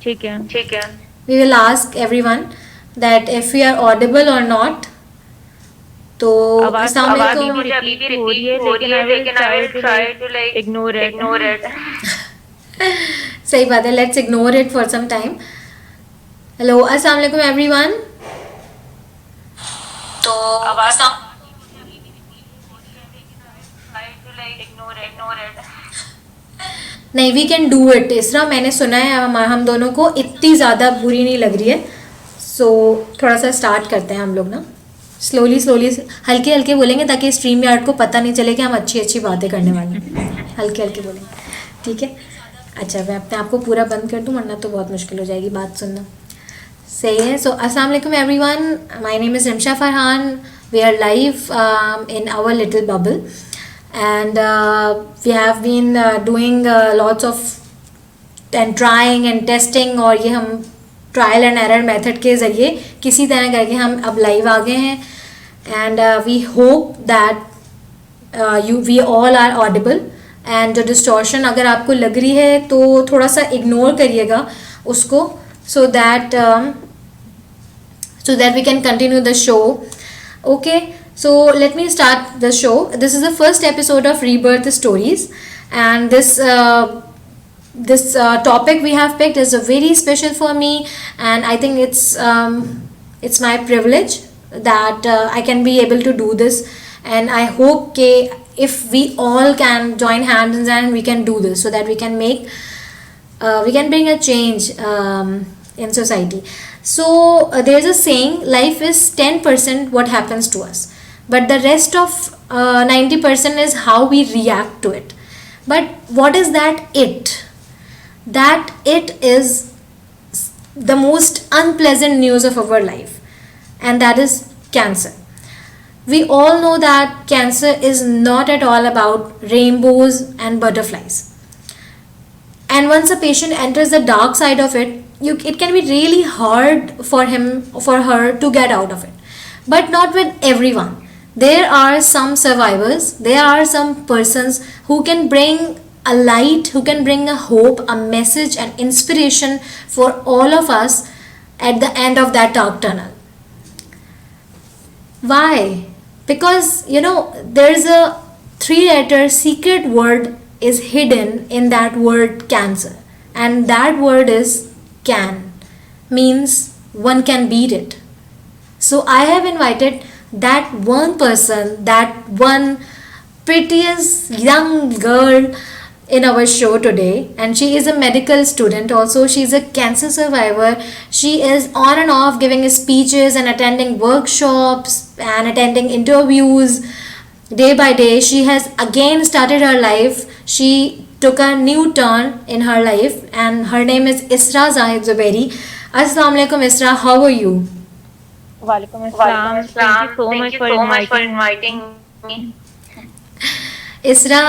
ठीक है। ठीक है. We will ask everyone that if we are audible or not. तो आवाज तो अस्सलाम मुझे अभी भी वालेकुम. रिपीट हो रही है, लेकिन I will try to like ignore it. Ignore it. सही बात है. Let's ignore it for some time. Hello, अस्सलाम वालेकुम everyone. तो आवाज तो अस्सलाम. मुझे अभी भी रिपीट हो रही है, लेकिन I will try to like ignore it. नहीं, we can do it. Isra मैंने सुना है हम दोनों को इतनी ज़्यादा बुरी नहीं लग रही है. सो थोड़ा सा स्टार्ट करते हैं हम लोग ना. स्लोली स्लोली हल्के हल्के बोलेंगे ताकि स्ट्रीम यार्ड को पता नहीं चले कि हम अच्छी अच्छी बातें करने वाले हैं. हल्के हल्के बोलेंगे, ठीक है. अच्छा, मैं अपने आप को पूरा बंद कर दूँ वरना तो बहुत मुश्किल हो जाएगी बात सुनना. सही है. सो अस्सलाम वालेकुम everyone. My name is Rimsha Farhan. We are live in our little bubble and we have been doing lots of and trying and testing. और ये हम ट्रायल एंड एरर मेथड के ज़रिए किसी तरह करके हम अब लाइव आ गए हैं. And we hope that we all are audible. And जो डिस्टॉर्शन अगर आपको लग रही है तो थोड़ा सा इग्नोर करिएगा उसको, so that we can continue the show. Okay, so let me start the show. This is the first episode of Rebirth Stories, and this topic we have picked is a very special for me, and I think it's my privilege that I can be able to do this. And I hope if we all can join hands in hand, we can do this so that we can bring a change in society. So there's a saying, life is 10% what happens to us, but the rest of 90% is how we react to it. But what is that it is the most unpleasant news of our life, and that is cancer. We all know that cancer is not at all about rainbows and butterflies. And once a patient enters the dark side of it, it can be really hard for him for her to get out of it. But not with everyone. There are some survivors, there are some persons who can bring a light, who can bring a hope, a message, and inspiration for all of us at the end of that dark tunnel. Why? Because there's a 3-letter secret word is hidden in that word cancer, and that word is can, means one can beat it. So I have invited that one person, that one prettiest young girl in our show today, and she is a medical student also. She is a cancer survivor. She is on and off giving speeches and attending workshops and attending interviews day by day. She has again started her life. She took a new turn in her life, and her name is Isra Zahid Zubairi. Assalamu alaikum Isra, how are you? वालेकुम Walaikum अस्सलाम, thank you Assalam. So Thank much you for so much for inviting me. inviting me. Isra,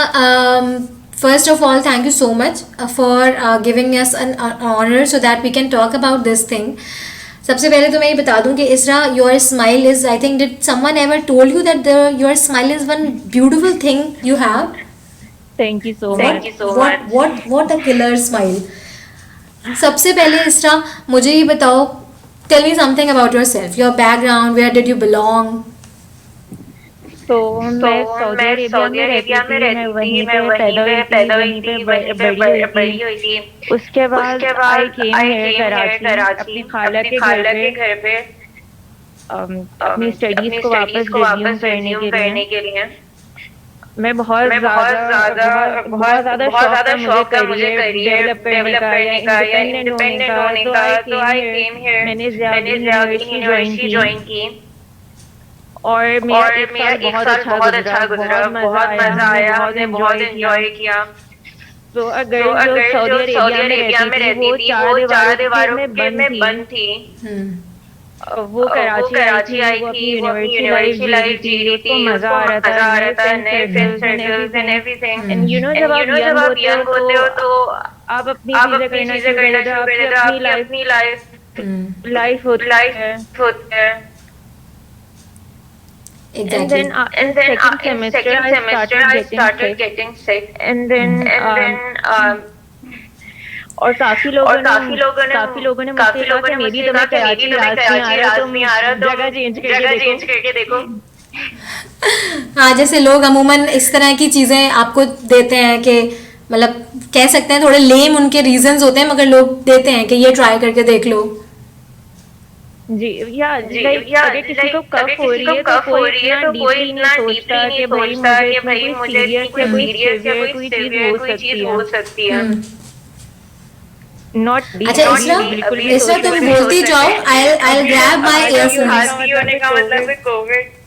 first of all, thank you so much for giving us an honor so that we can talk about this thing. सबसे पहले तो मैं ये बता दूं कि इसरा, your smile is, I think, did someone ever told you that your smile is one beautiful thing you have? Thank you so Thank much. you so much. What a killer smile. सबसे पहले इसरा मुझे ये बताओ, tell me something about yourself, your background, where did you belong? तो तो मैं Saudi मैं अरेबिया सऊदी में रहती अरेबिया में थी, मैं रहती थी, वहीं मैं पे वहीं पैदा पे हुई थी, पैदा हुई वहीं पे थी, वहीं पे बड़ी हुई थी। बड़ी हुई थी. उसके बाद उसके आई बाद came I here came here Karachi Karachi अपनी खाला अपनी के घर खाला पे, के घर पे अपनी स्टडीज अपनी को स्टडीज वापस को रिज्यूम वापस करने रिज्यूम के लिए। करने के लिए. मैं बहुत मैं ज़्यादा बहुत बहुत ज़्यादा बहुत शौक ज़्यादा था मुझे शौक था मुझे करियर करियर डेवलप करने डेवलप का या करने का या इंडिपेंडेंट होने इंडिपेंडेंट का, होने तो का. आई तो केम आई हियर। Came here. मैंने मैंने ज़ियादीन ज़ियादीन यूनिवर्सिटी ज्वाइन यूनिवर्सिटी की ज्वाइन की, और मेरा और एक मेरा साल एक बहुत साल अच्छा बहुत गुजरा, अच्छा गुजरा, बहुत मज़ा बहुत आया, मज़ा हमने आया, बहुत हमने बहुत इंजॉय किया। इंजॉय किया. तो अ तो गर्ल जो अगर सऊदी जो सऊदी अरेबिया में अरेबिया रहती में थी रहती वो थी, चार वो दीवारों 4 दीवारों में के बंद में थी। बंद थी. वो वो कराची आई कराची थी, आई वो थी, अपनी वो अपनी यूनिवर्सिटी लाइफ यूनिवर्सिटी जी रही लाइफ थी, जी रही उसको थी. मजा उसको आ रहा था, मजा आ रहा नए था, फ्रेंड नए friend circles and circles and everything. Everything. And जब आप जब यंग आप होते हो यंग तो होते हो तो आप अपनी आप चीजें अपनी करना चीजें शुरू कर करना देते हो, शुरू कर आपकी देते हो. अपनी आपकी लाइफ अपनी लाइफ लाइफ होती लाइफ है। होती है. And Exactly. Then in And then second in semester second I semester, started I getting started sick. getting sick. And then And then और और काफी लोगों ने मुझसे काफी कहा लोगों कि ने मे बी मुझसे कहा तुम्हें कि मे बी कराची तुम्हें रास नहीं आ कराची रहा, रास तुम नहीं आ रहा, तुम जगह चेंज करके जगह देखो। चेंज करके देखो। हाँ, जैसे लोग अमूमन इस तरह की चीज़ें आपको देते हैं कि मतलब कह सकते हैं थोड़े लेम उनके रीजंस होते हैं, मगर लोग देते हैं कि ये ट्राई करके देख लो। जी, या जी, लाइक या अगर किसी को लाइक अगर कफ हो किसी रही को है तो कफ हो कोई रही है इतना तो कोई डीपली नहीं इतना सोचता डीपली नहीं कि भाई सोचता मुझे कि इतनी भाई कोई मुझे इतनी सीरियस कोई या कोई सीरियस या सिवियर कोई कोई चीज सिवियर हो कोई चीज सकती है। हो सकती है। नॉट डी अच्छा अभी इसरा, बिल्कुल भी इसरा सोच तुम सकते हैं। बोलती जाओ, आई आई अभी ग्रैब माय खांसी होने ईयरफोन्स। का खांसी मतलब होने है का मतलब है कोविड। कोविड।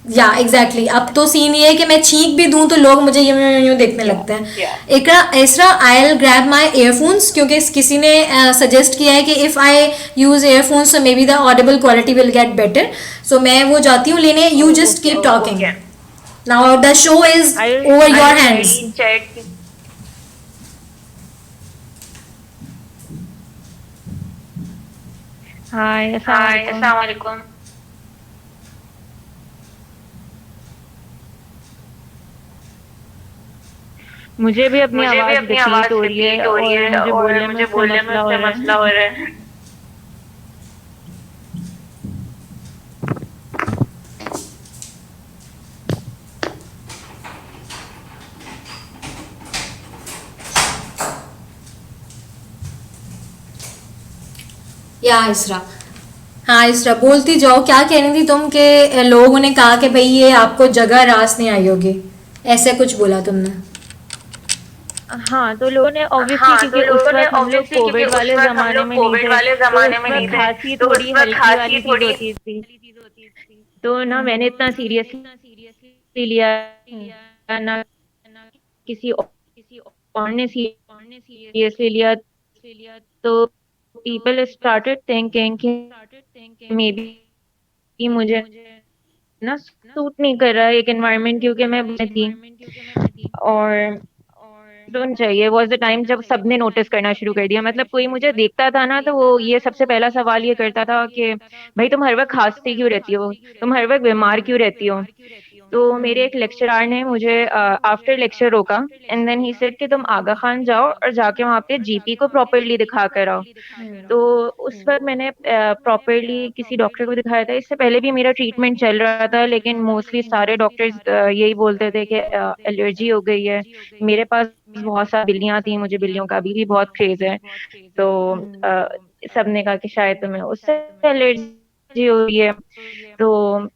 या एग्जैक्टली exactly. अब तो सीन ये है कि मैं छींक भी दूं तो लोग मुझे यूं देखने या लगते हैं। Iqra Isra, I will grab my earphones, क्योंकि किसी ने सजेस्ट किया है कि if I use earphones so maybe the audible quality will get better. सो मैं वो जाती हूँ लेने, you just okay, keep talking. Now the show is over I your will hands. Check. Chat. Hi, अस्सलाम हाय, वालेकुम। अस्सलाम वालेकुम। मुझे भी अपनी मुझे भी आवाज अपनी रिपीट आवाज हो रही है रिपीट हो रही और है मुझे और बोलने में मुझे उससे बोलने में मसला हो उससे रहा मसला है। हो रहा है। या इसरा, हाँ इसरा बोलती जाओ, क्या कह रही थी तुम कि लोगों ने कहा कि भाई ये आपको जगह रास नहीं आई होगी, ऐसे कुछ बोला तुमने। हाँ, तो लोगों ने ऑब्वियसली, हाँ, तो क्योंकि उस लोगों ने वक्त हम लोग ऑब्वियसली, क्योंकि कोविड उस वाले वक्त हम जमाने लोग में नहीं कोविड थे, वाले तो जमाने उस में नहीं वक्त थे, खांसी तो उस थोड़ी वक्त हल्की खांसी वाली चीज थोड़ी। होती थी। तो ना मैंने इतना सीरियसली लिया ना, किसी और ने सीरियसली लिया। तो पीपल स्टार्टेड थिंकिंग कि मे बी मुझे ना सूट नहीं कर रहा है एक एनवायरनमेंट, क्योंकि मैं थी। और डोंट चाहिए वॉज द टाइम जब सबने नोटिस करना शुरू कर दिया। मतलब कोई मुझे देखता था ना तो वो ये सबसे पहला सवाल ये करता था कि भाई तुम हर वक्त खांसती क्यों रहती हो, तुम हर वक्त बीमार क्यों रहती हो। तो मेरे एक लेक्चरार ने मुझे आफ्टर लेक्चर रोका एंड देन ही सेड कि तुम आगा खान जाओ और जाके वहाँ पे जीपी को प्रॉपरली दिखा कर आओ। तो उस वक्त मैंने प्रॉपरली किसी डॉक्टर को दिखाया था। इससे पहले भी मेरा ट्रीटमेंट चल रहा था, लेकिन मोस्टली सारे डॉक्टर्स यही बोलते थे कि एलर्जी हो गई है। मेरे पास बहुत सारी बिल्लियां थी, मुझे बिल्लियों का अभी भी बहुत क्रेज है। तो अ, सबने कहा कि शायद तुम्हें उससे एलर्जी हुई है। तो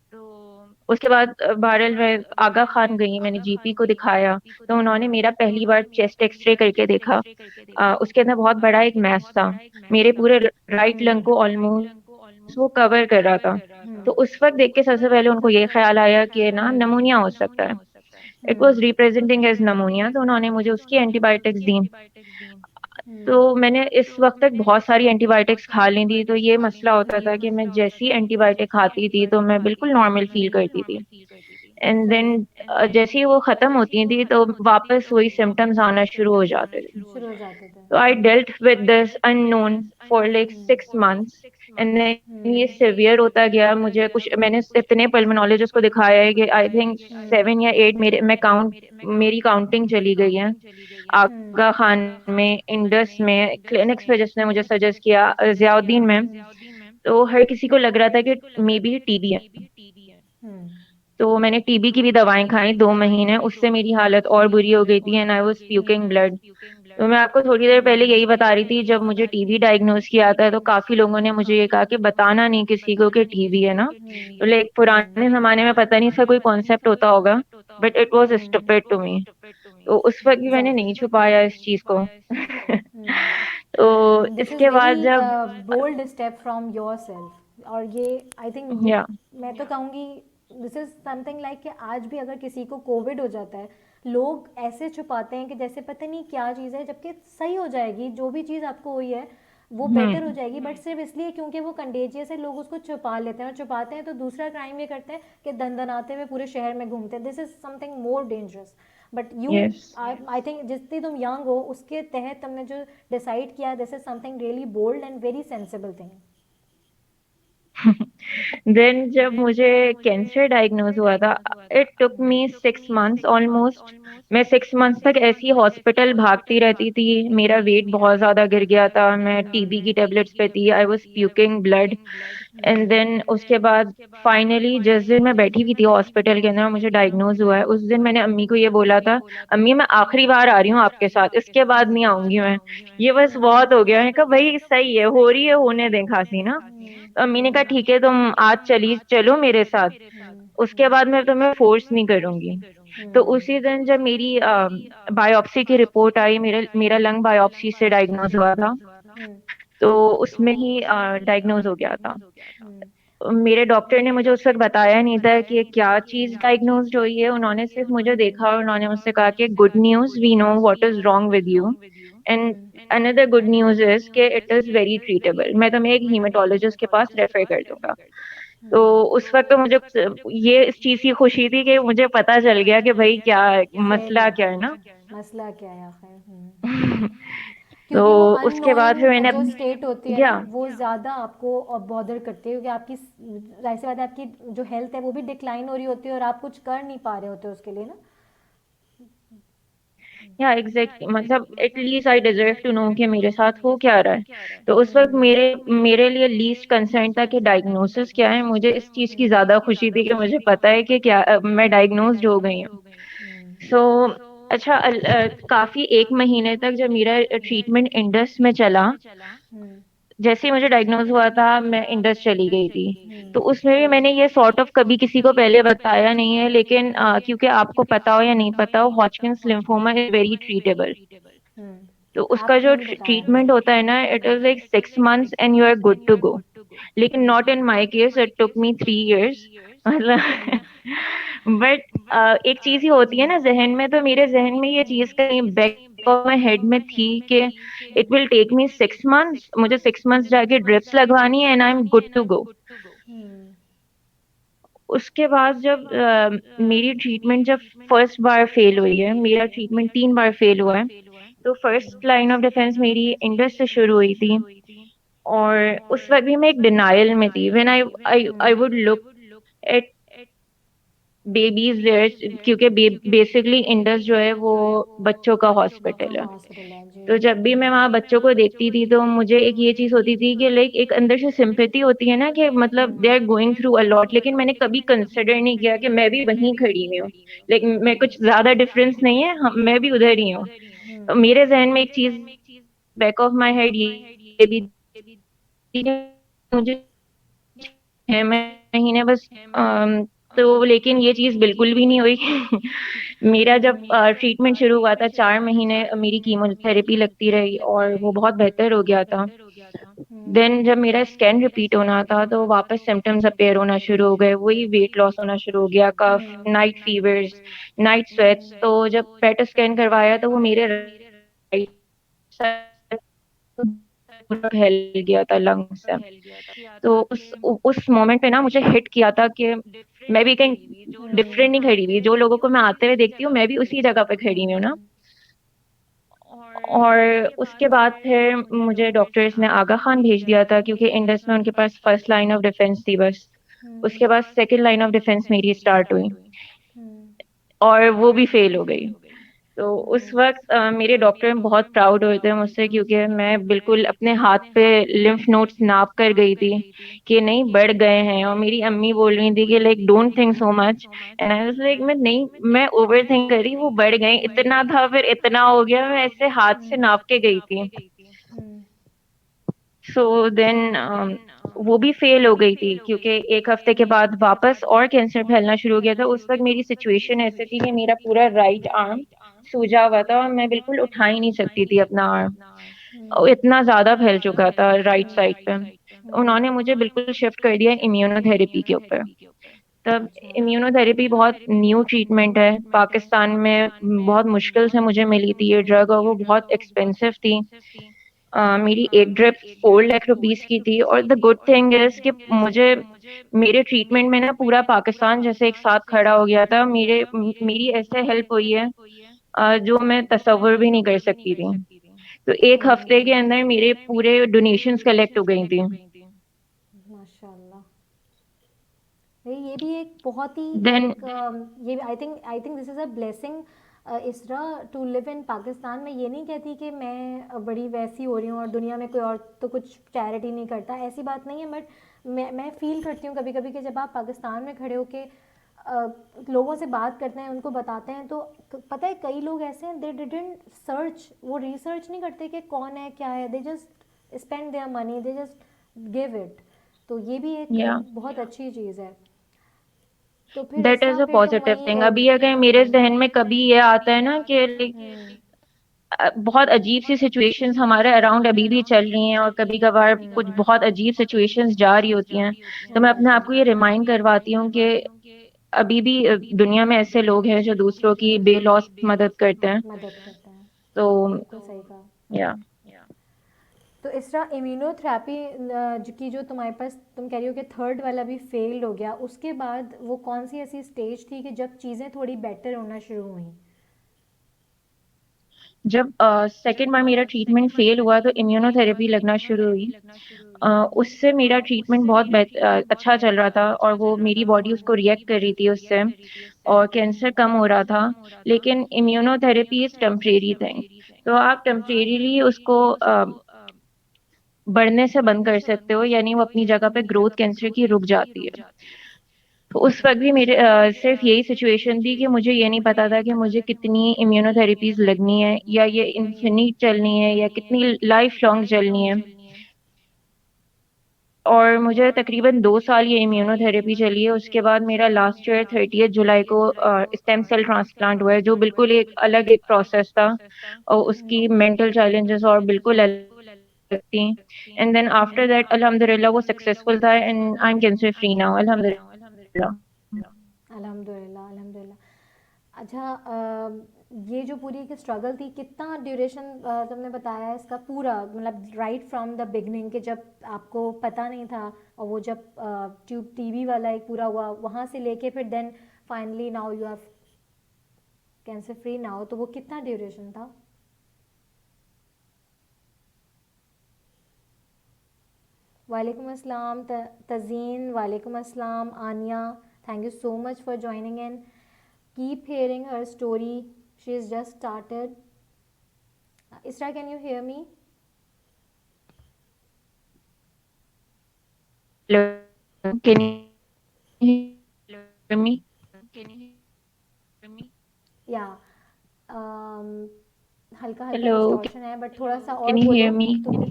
उसके बाद बहरहाल मैं आगा खान गई, मैंने जीपी को दिखाया। तो उन्होंने मेरा पहली बार चेस्ट एक्सरे करके देखा। उसके अंदर बहुत बड़ा एक मैस था, मेरे पूरे राइट लंग को ऑलमोस्ट वो कवर कर रहा था। तो उस वक्त देख के सबसे पहले उनको ये ख्याल आया कि ना नमूनिया हो सकता है। It was representing as pneumonia, तो उन्होंने मुझे उसकी एंटीबायोटिक्स दी। तो मैंने इस वक्त तक बहुत सारी एंटीबायोटिक्स खा ली थी। तो ये मसला होता था कि मैं जैसी एंटीबायोटिक खाती थी तो मैं बिल्कुल नॉर्मल फील करती थी। एंड देन जैसे ही वो खत्म होती थी तो वापस वही सिम्टम्स आना शुरू हो जाते थे। शुरू हो जाते थे। तो I dealt with this unknown for like 6 months and then ये सिवियर होता गया। मुझे कुछ, मैंने इतने पल्मोनोलॉजिस्ट को दिखाया है कि आई थिंक 7 या 8, मेरी काउंटिंग चली गई है। आगा खान में, इंडस में, क्लिनिक्स पे जिसने मुझे सजेस्ट किया, जियाउद्दीन में। तो हर किसी को लग रहा था कि मे बी टीबी है। तो मैंने टीबी की भी दवाएं खाई 2 महीने, उससे मेरी हालत और बुरी हो गई थी and I was puking blood. तो मैं आपको थोड़ी देर पहले यही बता रही थी, जब मुझे टीबी डायग्नोज किया था तो काफी लोगों ने मुझे ये कहा कि बताना नहीं किसी को कि टीबी है ना। तो लाइक पुराने जमाने में पता नहीं इसका कोई कॉन्सेप्ट होता होगा, but it was stupid to me. तो उस वक्त भी मैंने नहीं छुपाया इस चीज को। तो एंड दिस इज़ इसके वेरी बाद जब, bold step from yourself, और ये आई थिंक या मैं तो कहूँगी दिस इज समथिंग लाइक कि आज भी अगर किसी को कोविड हो जाता है, लोग ऐसे छुपाते हैं कि जैसे पता नहीं क्या चीज़ है, जबकि सही हो जाएगी, जो भी चीज़ आपको हुई है वो बेटर हो हम्म, जाएगी, बट सिर्फ इसलिए क्योंकि वो कंटेजियस है लोग उसको छुपा लेते हैं, और छुपाते हैं तो दूसरा क्राइम ये करते हैं कि दंदनाते हुए पूरे शहर में घूमते हैं। This is something more dangerous. But you, yes. I think जितनी तुम यंग हो उसके तहत तुमने जो डिसाइड किया, this is something really bold and very sensible thing. Then जब मुझे कैंसर डायग्नोज हुआ था, it took me 6 months almost. मैं 6 मंथ्स तक ऐसी हॉस्पिटल भागती रहती थी। मेरा वेट बहुत ज्यादा गिर गया था, मैं टीबी की टेबलेट्स पे थी, I was puking blood. And then उसके बाद फाइनली जिस दिन मैं बैठी हुई थी हॉस्पिटल के अंदर, मुझे डायग्नोज हुआ है, उस दिन मैंने अम्मी को ये बोला था, अम्मी मैं आखिरी बार आ रही हूँ आपके साथ, इसके बाद नहीं आऊंगी मैं, ये बस बहुत हो गया। मैंने कहा भाई सही है, हो रही है, होने दें खांसी ना। तो अम्मी ने कहा ठीक है तुम आज चली चलो मेरे साथ, उसके बाद मैं तुम्हें फोर्स नहीं करूंगी। तो उसी दिन जब मेरी बायोप्सी की रिपोर्ट आई, मेरा मेरा लंग बायोप्सी से डायग्नोज हुआ था, तो उसमें ही डायग्नोज हो गया था। मेरे डॉक्टर ने मुझे उस वक्त बताया नहीं था कि ये क्या चीज डायग्नोज्ड हुई है, उन्होंने सिर्फ मुझे देखा और उन्होंने मुझसे कहा कि good news, we know what is wrong with you, and another good news is कि इट इज वेरी ट्रीटेबल, मैं तुम्हें एक हीमेटोलॉजिस्ट के पास रेफर कर दूंगा। तो उस वक्त तो मुझे ये इस चीज की खुशी थी कि मुझे पता चल गया कि भाई क्या सही मसला बात क्या है, है ना। मसला क्या है आखिर। तो क्योंकि वो उसके बाद फिर अननोइंग मैंने जो स्टेट होती है या ना, वो ज़्यादा आपको बॉदर करती है, क्योंकि आपकी जाहिर सी बात है, आपकी जो हेल्थ है वो भी डिक्लाइन हो रही होती है और आप कुछ कर नहीं पा रहे होते उसके लिए ना। या एग्जैक्टली, मतलब at least I deserve to know कि मेरे साथ हो क्या रहा है। तो उस वक्त मेरे मेरे लिए लीस्ट कंसर्न था कि डायग्नोसिस क्या है, मुझे इस चीज की ज्यादा खुशी थी कि मुझे पता है कि क्या मैं डायग्नोस्ड हो गई हूँ। सो अच्छा काफी 1 महीने तक जब मेरा ट्रीटमेंट इंडस में चला, जैसे ही मुझे डायग्नोज हुआ था मैं इंडस चली गई थी। तो उसमें भी मैंने ये सॉर्ट ऑफ कभी किसी को पहले बताया नहीं है, लेकिन क्योंकि आपको पता हो या नहीं पता हो, हॉजकिंस लिम्फोमा इज वेरी ट्रीटेबल। तो उसका आपने जो नहीं बताया ट्रीटमेंट मुझे। होता है ना, it is like 6 months and you are good to go. लेकिन not in my case, it took me 3 years मतलब बट एक चीज ही होती है ना जहन में, तो मेरे जहन में ये चीज कहीं बैक ऑफ माई हेड में थी कि it will take me 6 months, मुझे 6 मंथ्स जाके ड्रिप्स लगवानी है and I am good to go. उसके बाद जब मेरी ट्रीटमेंट जब फर्स्ट बार फेल हुई है, मेरा ट्रीटमेंट 3 बार फेल हुआ है, तो फर्स्ट लाइन ऑफ डिफेंस मेरी इंडस से शुरू हुई थी। और उस वक्त भी मैं एक डिनायल में थी, when I I I would look at babies there, क्योंकि बेसिकली इंडस जो है वो बच्चों का बच्चों हॉस्पिटल का है। हॉस्पिटल है जी। तो जब भी मैं वहाँ बच्चों को देखती थी तो मुझे एक ये चीज होती थी कि लाइक एक अंदर से सिंपैथी होती है ना, कि मतलब they are going through a lot, लेकिन मैंने कभी कंसिडर नहीं किया कि मैं भी वहीं खड़ी हुई हूँ, लेकिन मैं कुछ ज्यादा डिफरेंस नहीं है, मैं भी उधर ही हूँ। तो मेरे जहन में एक चीज बैक ऑफ माई हेड ये भी थी कि मुझे 6 महीने बस तो लेकिन ये चीज बिल्कुल भी नहीं हुई मेरा जब ट्रीटमेंट शुरू हुआ था 4 महीने मेरी कीमोथेरेपी लगती रही और वो बहुत बेहतर हो गया था। देन जब मेरा स्कैन रिपीट होना था तो वापस सिम्टम्स अपीयर होना शुरू हो गए, वही वेट लॉस होना शुरू हो गया, कफ, नाइट फीवर्स, नाइट स्वेट्स। तो जब पेट स्कैन करवाया तो वो मेरे राइट साइड पूरा फैल गया था लंग से। तो उस मोमेंट पे ना मुझे हिट किया था कि मैं भी कहीं डिफरेंट नहीं खड़ी हुई, जो लोगों को मैं आते हुए देखती हूँ मैं भी उसी जगह पे खड़ी हुई हूँ ना। और उसके बाद फिर मुझे डॉक्टर्स ने आगा खान भेज दिया था, क्योंकि इंडस में उनके पास फर्स्ट लाइन ऑफ डिफेंस थी बस। उसके बाद सेकंड लाइन ऑफ डिफेंस मेरी स्टार्ट हुई और वो भी फेल हो गई। तो उस वक्त मेरे डॉक्टर बहुत प्राउड हुए थे मुझसे, क्योंकि मैं बिल्कुल अपने हाथ पे लिम्फ नोड्स नाप कर गई थी कि नहीं बढ़ गए हैं, और मेरी अम्मी बोल रही थी कि like don't think so much, and I was like मैं नहीं, मैं ओवर थिंक कर रही, वो बढ़ गए, इतना था फिर इतना हो गया, मैं ऐसे हाथ से नाप के गई थी। सो देन वो भी फेल हो गई थी, क्योंकि एक हफ्ते के बाद वापस और कैंसर फैलना शुरू हो गया था। उस वक्त मेरी सिचुएशन ऐसी थी कि मेरा पूरा राइट आर्म सूजा हुआ था और मैं बिल्कुल उठा ही नहीं सकती थी अपना आर्म, इतना ज्यादा फैल चुका था राइट साइड पे। तो उन्होंने मुझे बिल्कुल शिफ्ट कर दिया इम्यूनोथेरेपी के ऊपर। तब इम्यूनोथेरेपी बहुत न्यू ट्रीटमेंट है, पाकिस्तान में बहुत मुश्किल से मुझे मिली थी ये ड्रग, और वो बहुत एक्सपेंसिव थी। मेरी एक ड्रिप 4 लाख रुपीस की थी। और द गुड थिंग इज कि मुझे मेरे ट्रीटमेंट में ना पूरा पाकिस्तान जैसे एक साथ खड़ा हो गया था, मेरी ऐसे हेल्प हुई है जो मैं तसव्वुर भी नहीं कर सकती थी। तो एक हफ्ते के अंदर मेरे पूरे डोनेशंस कलेक्ट हो गई थी। माशाल्लाह। है। ये भी एक बहुत ही देन एक ये I think this is a blessing इसरा टू लिव इन पाकिस्तान। मैं ये नहीं कहती कि मैं बड़ी वैसी हो रही हूँ और दुनिया में कोई और तो कुछ चैरिटी नहीं करता, ऐसी बात नहीं है। बट मैं फील करती हूँ कभी कभी कि जब आप पाकिस्तान में खड़े होके लोगों से बात करते हैं, उनको बताते हैं, तो पता है कई लोग ऐसे हैं दे डिडंट सर्च, वो रिसर्च नहीं करते कि कौन है क्या है, they just spend their money, they just give it. तो ये भी एक या बहुत अच्छी चीज़ है। तो फिर दैट इसरा इज अ फिर तुम पॉजिटिव वहीं थिंग। अभी अगर मेरे जहन में कभी ये आता है ना कि like, हम्म बहुत अजीब सी सिचुएशंस हमारे अराउंड अभी भी चल रही हैं और कभी कभार कुछ बहुत अजीब सिचुएशंस जा रही होती हैं, तो मैं अपने आप को ये रिमाइंड करवाती हूँ कि अभी भी दुनिया में ऐसे लोग हैं जो दूसरों की बेलौस मदद करते हैं। मदद करते हैं। तो बिल्कुल सही कहा। या तो इसरा इम्यूनोथेरेपी की जो तुम्हारे पास तुम कह रही हो कि थर्ड वाला भी फेल हो गया, उसके बाद वो कौन सी ऐसी स्टेज थी कि जब चीज़ें थोड़ी बेटर होना शुरू हुई? जब सेकेंड बार मेरा ट्रीटमेंट फेल हुआ तो इम्यूनोथेरेपी लगना शुरू हुई। अ, उससे मेरा ट्रीटमेंट बहुत अच्छा चल रहा था और वो मेरी बॉडी उसको रिएक्ट कर रही थी उससे, और कैंसर कम हो रहा था। लेकिन इम्यूनोथेरेपी इज टेम्परेरी थिंग, तो आप टेम्परेरीली उसको बढ़ने से बंद कर सकते हो, यानी वो अपनी जगह पे ग्रोथ कैंसर की रुक जाती है। तो उस वक्त भी मेरे सिर्फ यही सिचुएशन थी कि मुझे ये नहीं पता था कि मुझे कितनी इम्यूनोथेरेपीज लगनी है, या ये इन्फिनिट चलनी है या कितनी लाइफ लॉन्ग चलनी है। और मुझे तकरीबन 2 साल ये इम्यूनोथेरेपी चली है। उसके बाद मेरा लास्ट ईयर 30 जुलाई को स्टेम सेल ट्रांसप्लांट हुआ है, जो बिल्कुल एक अलग एक प्रोसेस था और उसकी मेंटल चैलेंजेस और बिल्कुल अलग थी। एंड देन आफ्टर दैट अल्हम्दुलिल्लाह वो सक्सेसफुल था and I M cancer free now अल्हम्दुलिल्लाह। अल्हम्दुलिल्लाह अल्हम्दुलिल्लाह। अच्छा, ये जो पूरी की स्ट्रगल थी, कितना ड्यूरेशन तुमने बताया है इसका पूरा, मतलब राइट फ्रॉम द बिगनिंग के जब आपको पता नहीं था और वो जब ट्यूब टीबी वाला एक पूरा हुआ वहाँ से लेके फिर then finally now you are cancer free now, तो वो कितना ड्यूरेशन था? वालेकुम अस्सलाम तज़ीन, वालेकुम अस्सलाम Aania, thank you so much for joining in. Keep hearing her story, she is just started. Isra, can you hear me? Hello, can you hear me? या हल्का हल्का हेलो, डिस्टॉर्शन है बट थोड़ा सा और कैन यू बोलो हियर मी? तुम।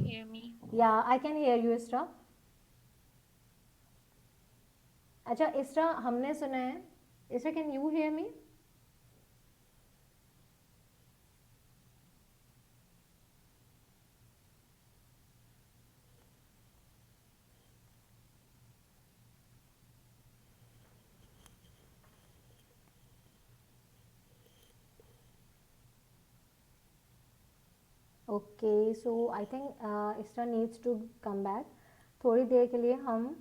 या आई कैन हेयर यू इसरा। अच्छा इसरा, हमने सुना है, इसरा can you hear me? Okay, so I think इसरा नीड्स टू कम बैक। थोड़ी देर के लिए हम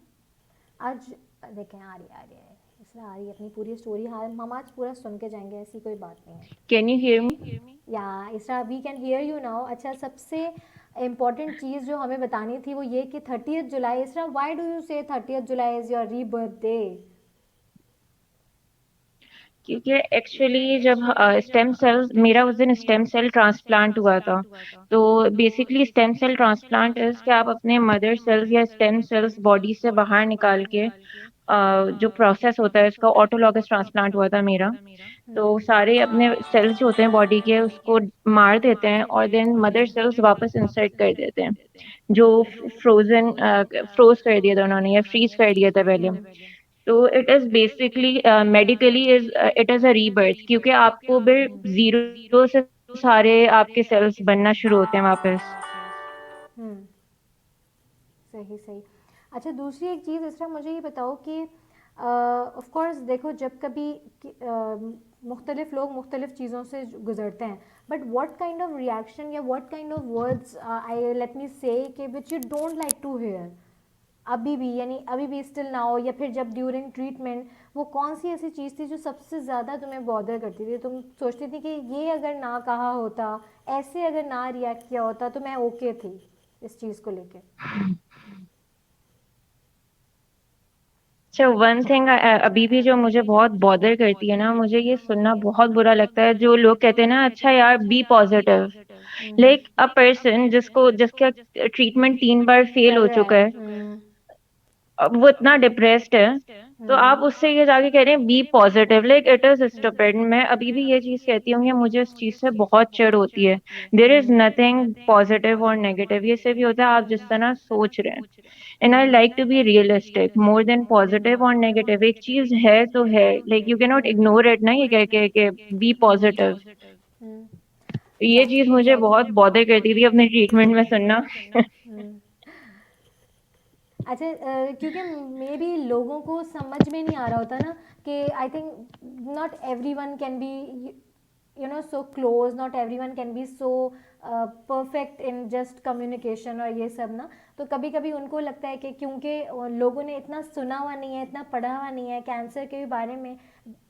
आज देखें, आ रही है इसरा, आ रही है अपनी पूरी स्टोरी। हाँ, हम आज पूरा सुन के जाएंगे, ऐसी कोई बात नहीं है। Can you hear me? Yeah Isra, we can hear you now. अच्छा, सबसे इम्पॉर्टेंट चीज़ जो हमें बतानी थी वो ये कि 30th जुलाई, इसरा why do you say 30th July is your rebirth day? क्योंकि एक्चुअली जब स्टेम सेल्स, मेरा उस दिन स्टेम सेल ट्रांसप्लांट हुआ था। तो basically stem cell transplant is कि आप अपने मदर सेल्स या स्टेम सेल्स बॉडी से बाहर निकाल के जो प्रोसेस होता है उसका, ऑटोलॉगस ट्रांसप्लांट हुआ था मेरा। तो सारे अपने सेल्स जो होते हैं बॉडी के उसको मार देते हैं और देन मदर सेल्स वापस इंसर्ट कर देते हैं, जो फ्रोजन फ्रोज कर दिया था उन्होंने या फ्रीज कर दिया था पहले। तो it is basically medically is it is a rebirth, क्योंकि आपको फिर जीरो से सारे आपके सेल्स बनना शुरू होते हैं वापस। हम्म, सही सही। अच्छा, दूसरी एक चीज़ इसरा मुझे ये बताओ कि ऑफ कोर्स देखो, जब कभी मुख्तलिफ लोग मुख्तलिफ चीज़ों से गुजरते हैं, but what kind of reaction या what kind of words I let me say कि which you don't like to hear अभी भी, यानी अभी भी स्टिल नाउ, या फिर जब ड्यूरिंग ट्रीटमेंट, वो कौन सी ऐसी चीज़ थी जो सबसे ज़्यादा तुम्हें बॉदर करती थी? तुम सोचती थी कि ये अगर ना कहा होता, ऐसे अगर ना रिएक्ट किया होता तो मैं ओके थी इस चीज़ को लेके? अच्छा, वन थिंग अभी भी जो मुझे बहुत बॉदर करती है ना, मुझे ये सुनना बहुत बुरा लगता है जो लोग कहते हैं ना, अच्छा यार be positive. Like a person जिसको जिसका ट्रीटमेंट 3 बार फेल चल हो रहा चुका है। है, अब वो इतना डिप्रेस्ड है, तो आप उससे ये जाके कह रहे हैं be positive, like it is stupid. मैं अभी भी ये चीज कहती हूँ कि मुझे इस चीज से बहुत चिढ़ होती है। देयर इज नथिंग पॉजिटिव और नेगेटिव, ये सिर्फ ये होता है आप जिस तरह सोच रहे हैं। And I like to be realistic more than positive और नेगेटिव। एक चीज है तो है, like you can not ignore it ना, ये कह के बी पॉजिटिव। ये चीज एग्जैक्टली मुझे एग्जैक्टली। बहुत बॉदर करती थी अपने ट्रीटमेंट में सुनना। अच्छा क्योंकि मे बी लोगों को समझ में नहीं आ रहा होता ना कि I think not every one can be you know so close, not every one can be so perfect in just communication और ये सब ना। तो कभी कभी उनको लगता है कि क्योंकि लोगों ने इतना सुना हुआ नहीं है, इतना पढ़ा हुआ नहीं है कैंसर के बारे में,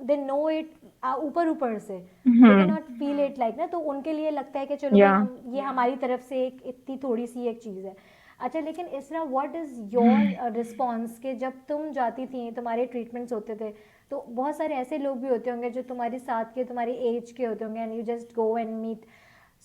दे नो इट ऊपर ऊपर से, they can hmm. Not feel it like ना। तो उनके लिए लगता है कि चलो भाई या हम ये हमारी तरफ से एक इतनी थोड़ी सी एक चीज़ है। अच्छा लेकिन इसरा व्हाट इज़ योर रिस्पॉन्स के जब तुम जाती थी तुम्हारे ट्रीटमेंट्स होते थे, तो बहुत सारे ऐसे लोग भी होते होंगे जो तुम्हारे साथ के तुम्हारी एज के होते होंगे and you just go and meet.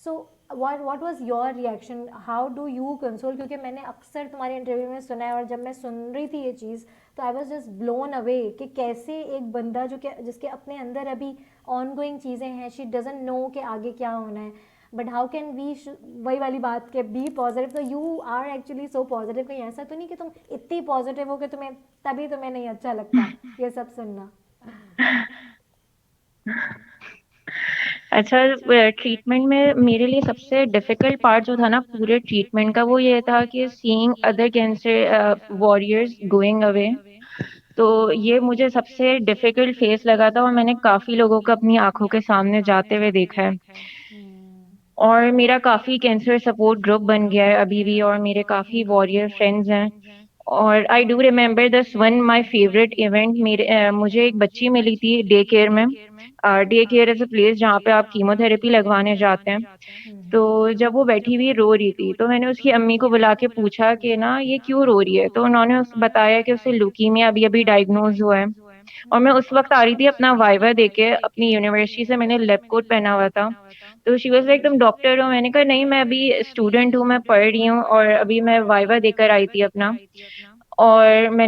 So what was your reaction, how do you console? क्योंकि मैंने अक्सर तुम्हारे इंटरव्यू में सुना है और जब मैं सुन रही थी ये चीज़ तो I was just blown away कि कैसे एक बंदा जो कि जिसके अपने अंदर अभी ऑन गोइंग चीज़ें हैं, शी डजेंट नो कि आगे क्या होना है, बट हाउ कैन वी, वही वाली बात के बी पॉजिटिव। तो you are actually so positive, कहीं ऐसा तो नहीं कि तुम इतनी पॉजिटिव हो कि तुम्हें तभी तुम्हें नहीं अच्छा लगता ये सब सुनना? अच्छा, ट्रीटमेंट में मेरे लिए सबसे डिफिकल्ट पार्ट जो था ना पूरे ट्रीटमेंट का, वो ये था कि seeing other cancer warriors going away. तो ये मुझे सबसे डिफिकल्ट फेस लगा था, और मैंने काफी लोगों को अपनी आंखों के सामने जाते हुए देखा है। और मेरा काफी कैंसर सपोर्ट ग्रुप बन गया है अभी भी, और मेरे काफी वॉरियर फ्रेंड्स हैं। और I do remember this one my favourite event, मुझे एक बच्ची मिली थी डे केयर में। Day care is a place जहाँ पे आप कीमोथेरेपी लगवाने जाते हैं। तो जब वो बैठी हुई रो रही थी, तो मैंने उसकी अम्मी को बुला के पूछा कि ना ये क्यों रो रही है, तो उन्होंने उस बताया कि उसे लुकीमिया अभी अभी डायग्नोज हुआ है। और मैं उस वक्त आ रही थी अपना वाइवा देके, अपनी यूनिवर्सिटी से मैंने लैब कोट पहना हुआ था। तो शी वाज लाइक तुम डॉक्टर हो? मैंने कहा नहीं, मैं अभी स्टूडेंट हूँ, मैं पढ़ रही हूँ, और अभी मैं वाइवा देकर आई थी अपना। और मैं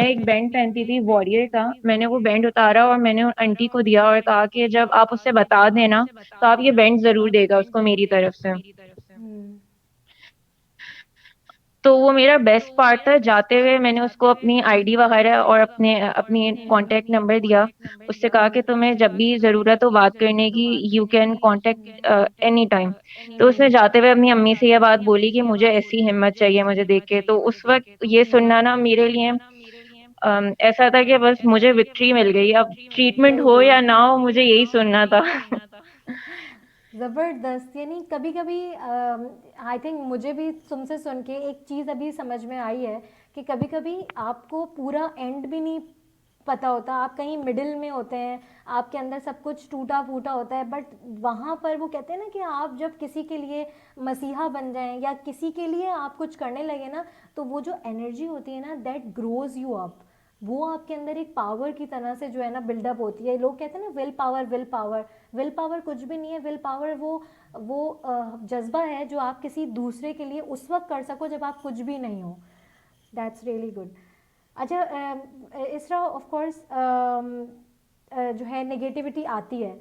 एक बैंड पहनती थी वॉरियर का, मैंने वो बैंड उतारा और मैंने उन आंटी को दिया और कहा कि जब आप उससे बता देना तो आप ये बैंड जरूर देगा उसको मेरी तरफ से। तो वो मेरा बेस्ट पार्ट था। जाते हुए मैंने उसको अपनी आईडी वगैरह और अपने अपनी कांटेक्ट नंबर दिया। उससे कहा कि तुम्हें जब भी जरूरत हो बात करने की, you can contact any time. तो उसने जाते हुए अपनी अम्मी से यह बात बोली कि मुझे ऐसी हिम्मत चाहिए मुझे देख के। तो उस वक्त ये सुनना ना मेरे लिए ऐसा था कि बस मुझे विक्ट्री मिल गई। अब ट्रीटमेंट मिल हो गई। या ना हो, मुझे यही सुनना था। ज़बरदस्त। यानी कभी कभी आई थिंक मुझे भी तुमसे सुन के एक चीज़ अभी समझ में आई है कि कभी कभी आपको पूरा एंड भी नहीं पता होता, आप कहीं मिडिल में होते हैं, आपके अंदर सब कुछ टूटा फूटा होता है, बट वहाँ पर वो कहते हैं ना कि आप जब किसी के लिए मसीहा बन जाएं या किसी के लिए आप कुछ करने लगे ना, तो वो जो एनर्जी होती है ना दैट ग्रोज यू अप, वो आपके अंदर एक पावर की तरह से जो है ना बिल्डअप होती है। लोग कहते हैं ना will power, will power, will power कुछ भी नहीं है। विल पावर वो जज्बा है जो आप किसी दूसरे के लिए उस वक्त कर सको जब आप कुछ भी नहीं हो। That's really good. अच्छा इसरा ऑफ कोर्स जो है नेगेटिविटी आती है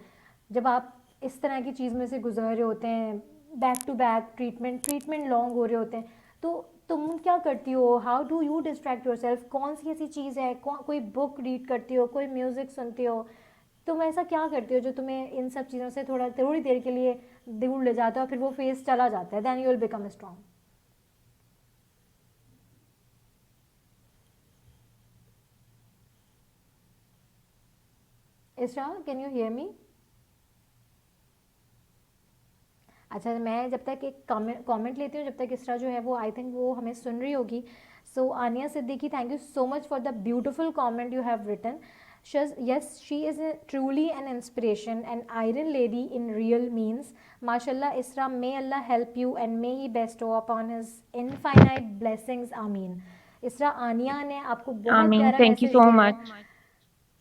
जब आप इस तरह की चीज़ में से गुजर रहे होते हैं, back to back treatment long हो रहे होते हैं, तो तुम क्या करती हो? How do you distract yourself? कौन सी ऐसी चीज़ है, कोई बुक रीड करती हो, कोई म्यूज़िक सुनती हो? तुम ऐसा क्या करती हो जो तुम्हें इन सब चीज़ों से थोड़ी देर के लिए दूर ले जाता है और फिर वो फेस चला जाता है, then you will become strong? Isra, can you hear me? अच्छा मैं जब तक एक कमेंट लेती हूँ, जब तक इसरा जो है वो आई थिंक वो हमें सुन रही होगी। So Aania Siddiqui, thank you so much for the beautiful comment you have written. Yes, she is truly an inspiration, an iron lady in real means. MashaAllah, Isra, may Allah help you and may He bestow upon His infinite blessings. Ameen. इसरा आनिया ने आपको बहुत आमीन, प्यारा thank you message so दिया है। Much.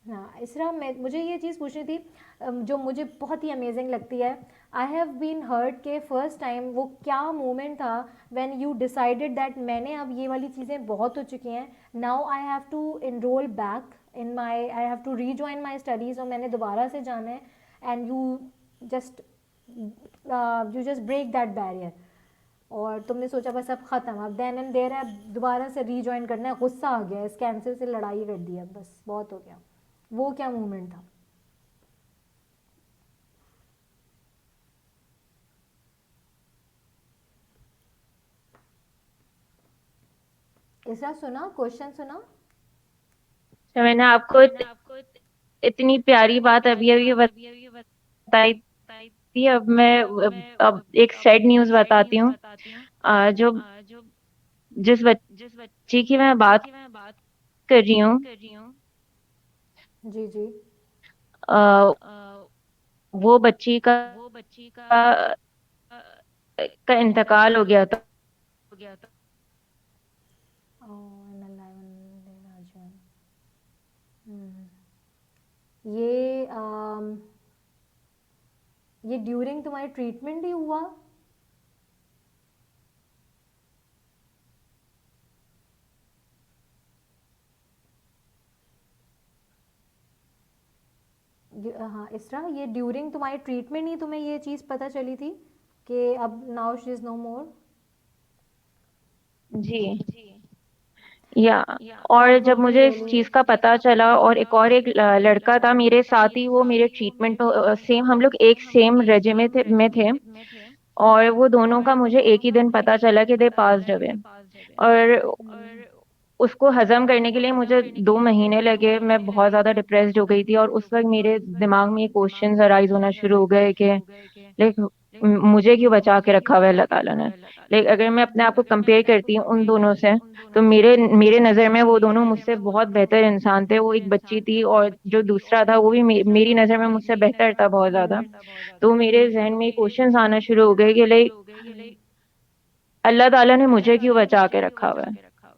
हाँ इसरा, मैं मुझे ये चीज़ पूछनी थी, जो मुझे बहुत ही अमेजिंग लगती है। आई हैव बीन हर्ट के फर्स्ट टाइम वो क्या मोमेंट था व्हेन यू डिसाइडेड दैट मैंने अब ये वाली चीज़ें बहुत हो चुकी हैं, now I have to enroll back in my, I have to rejoin my studies, और मैंने दोबारा से जाना है, and just you just break that barrier, और तुमने सोचा बस अब ख़त्म, अब देन एंड देयर है, दोबारा से रीजॉइन करना है, गुस्सा आ गया, इस कैंसर से लड़ाई कर दी, अब बस बहुत हो गया। वो क्या मोमेंट था? इसरा सुना, क्वेश्चन सुना? तो मैंने आपको इतनी प्यारी बात अभी अभी बताई थी। अब एक सैड न्यूज़ बताती हूँ। जो जिस बच्ची की मैं बात कर रही हूँ, जी जी। अ, वो बच्ची का इंतकाल हो गया था। ये ये ड्यूरिंग तुम्हारी ट्रीटमेंट ही हुआ? हाँ इसरा, ये ड्यूरिंग तुम्हारी ट्रीटमेंट ही तुम्हें ये चीज़ पता चली थी कि अब नाउ शी इज़ नो मोर? जी, या और दैट जब वुड बी मुझे इस रियली। चीज का पता चला, और एक लड़का था मेरे साथ ही, वो मेरे ट्रीटमेंट सेम, हम लोग एक सेम रेजिमे में थे, और वो दोनों का मुझे एक ही दिन पता चला कि दे पास्ड अवे। और उसको हजम करने के लिए मुझे 2 महीने लगे। मैं बहुत ज्यादा डिप्रेस्ड हो गई थी, और उस वक्त मेरे दिमाग में ये क्वेश्चंस अराइज होना शुरू हो गए कि लाइक मुझे क्यों बचा के रखा हुआ है अल्लाह ताला ने। लाइक अगर मैं अपने आप को कंपेयर करती हूँ उन दोनों से, तो मेरे मेरे नज़र में वो दोनों मुझसे बहुत बेहतर इंसान थे। वो एक बच्ची थी, और जो दूसरा था वो भी मेरी नज़र में मुझसे बेहतर था बहुत ज्यादा। तो मेरे जहन में क्वेश्चंस आना शुरू हो गए कि लाइक अल्लाह ताला ने मुझे क्यों बचा के रखा हुआ है,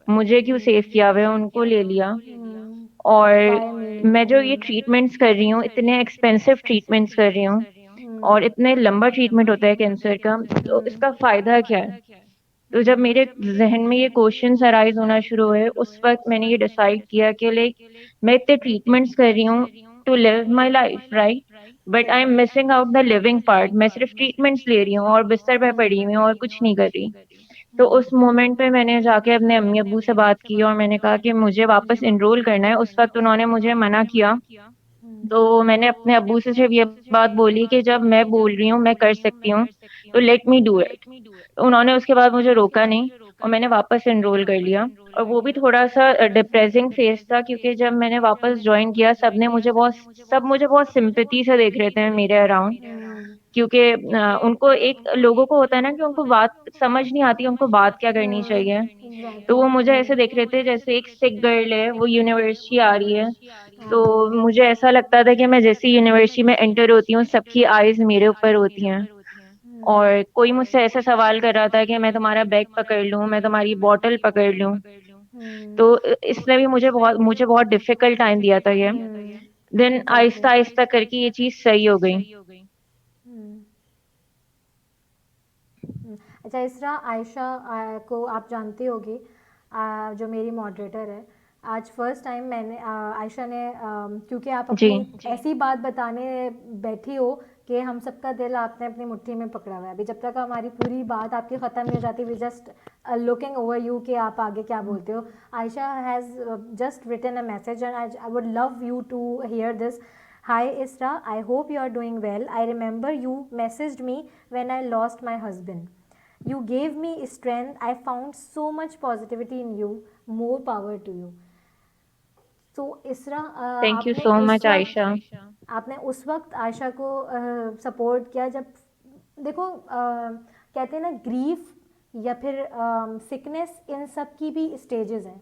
मुझे क्यों सेव किया हुआ है, उनको ले लिया। और वाई मी? मैं जो ये ट्रीटमेंट्स कर रही हूँ, इतने एक्सपेंसिव ट्रीटमेंट्स कर रही हूँ, और इतने लंबा ट्रीटमेंट होता है कैंसर का, तो इसका फायदा क्या है? तो जब मेरे जहन में ये क्वेश्चंस अराइज होना शुरू हुए, उस वक्त मैंने ये डिसाइड किया कि लाइक मैं इतने ट्रीटमेंट्स कर रही हूँ to live my life, right, but I am missing out the living part. मैं सिर्फ ट्रीटमेंट्स ले रही हूँ और बिस्तर पे पड़ी हुई हूँ और कुछ नहीं कर रही। तो उस मोमेंट पे मैंने जाके अपने अम्मी अब्बू से बात की, और मैंने कहा कि मुझे वापस इनरोल करना है। उस वक्त उन्होंने मुझे मना किया। तो मैंने अपने अब्बू से सिर्फ ये बात बोली कि जब मैं बोल रही हूँ मैं कर सकती हूँ, तो लेट मी डू इट। तो उन्होंने उसके बाद मुझे रोका नहीं, और मैंने वापस एनरोल कर लिया। और वो भी थोड़ा सा डिप्रेसिंग फेज था, क्योंकि जब मैंने वापस ज्वाइन किया, सब मुझे बहुत सिंपैथी से देख रहे थे मेरे अराउंड। क्योंकि उनको एक लोगों को होता है ना कि उनको बात समझ नहीं आती, उनको बात क्या करनी चाहिए। तो वो मुझे ऐसे देख रहे थे जैसे एक सिक गर्ल है, वो यूनिवर्सिटी आ रही है। तो मुझे ऐसा लगता था कि मैं जैसे यूनिवर्सिटी में एंटर होती हूँ, सबकी आईज मेरे ऊपर होती हैं। और कोई मुझसे ऐसा सवाल कर रहा था कि मैं तुम्हारा बैग पकड़ लूं, मैं तुम्हारी बॉटल पकड़ लूं। तो इसने भी मुझे बहुत डिफिकल्ट टाइम दिया था ये। देन आहिस्ता आहिस्ता करके ये चीज सही हो गई। अच्छा इसरा, आयशा को आप जानती होगी, जो मेरी मॉडरेटर है। आज फर्स्ट टाइम मैंने आयशा ने क्योंकि आप जी, अपनी ऐसी बात बताने बैठी हो कि हम सबका दिल आपने अपनी मुट्ठी में पकड़ा हुआ है। अभी जब तक हमारी पूरी बात आपकी ख़त्म नहीं हो जाती, we just looking over you कि आप आगे क्या बोलते हो। Ayesha has just written a message and I would love you to hear this. Hi Isra, I hope you are doing well. I remember you messaged me when I lost my husband. You gave me strength. I found so much positivity in you. More power to you. तो इसरा, thank you आपने सो इस much Ayesha. वक्त आपने उस वक्त आयशा को support किया जब, देखो कहते हैं ना, ग्रीफ या फिर सिकनेस, इन सब की भी स्टेजेस हैं।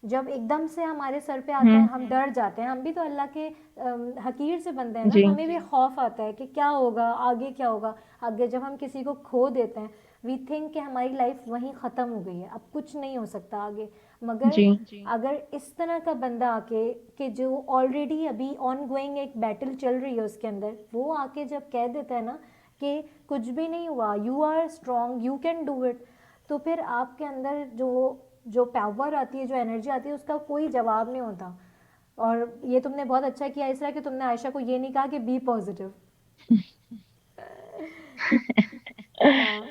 जब एकदम से हमारे सर पे आता है हम डर जाते हैं, हम भी तो अल्लाह के हकीर से बंदे हैं ना, जी, हमें भी खौफ आता है कि क्या होगा आगे, क्या होगा आगे, जब हम किसी को खो देते हैं। वी थिंक कि हमारी लाइफ वहीं ख़त्म हो गई है, अब कुछ नहीं हो सकता आगे। मगर जी। अगर इस तरह का बंदा आके, कि जो ऑलरेडी अभी ऑन गोइंग एक बैटल चल रही है उसके अंदर, वो आके जब कह देता है ना कि कुछ भी नहीं हुआ, you are strong, you can do it, तो फिर आपके अंदर जो जो पावर आती है, जो एनर्जी आती है, उसका कोई जवाब नहीं होता। और ये तुमने बहुत अच्छा किया इसरा कि तुमने आयशा को ये नहीं कहा कि बी पॉजिटिव। हाँ।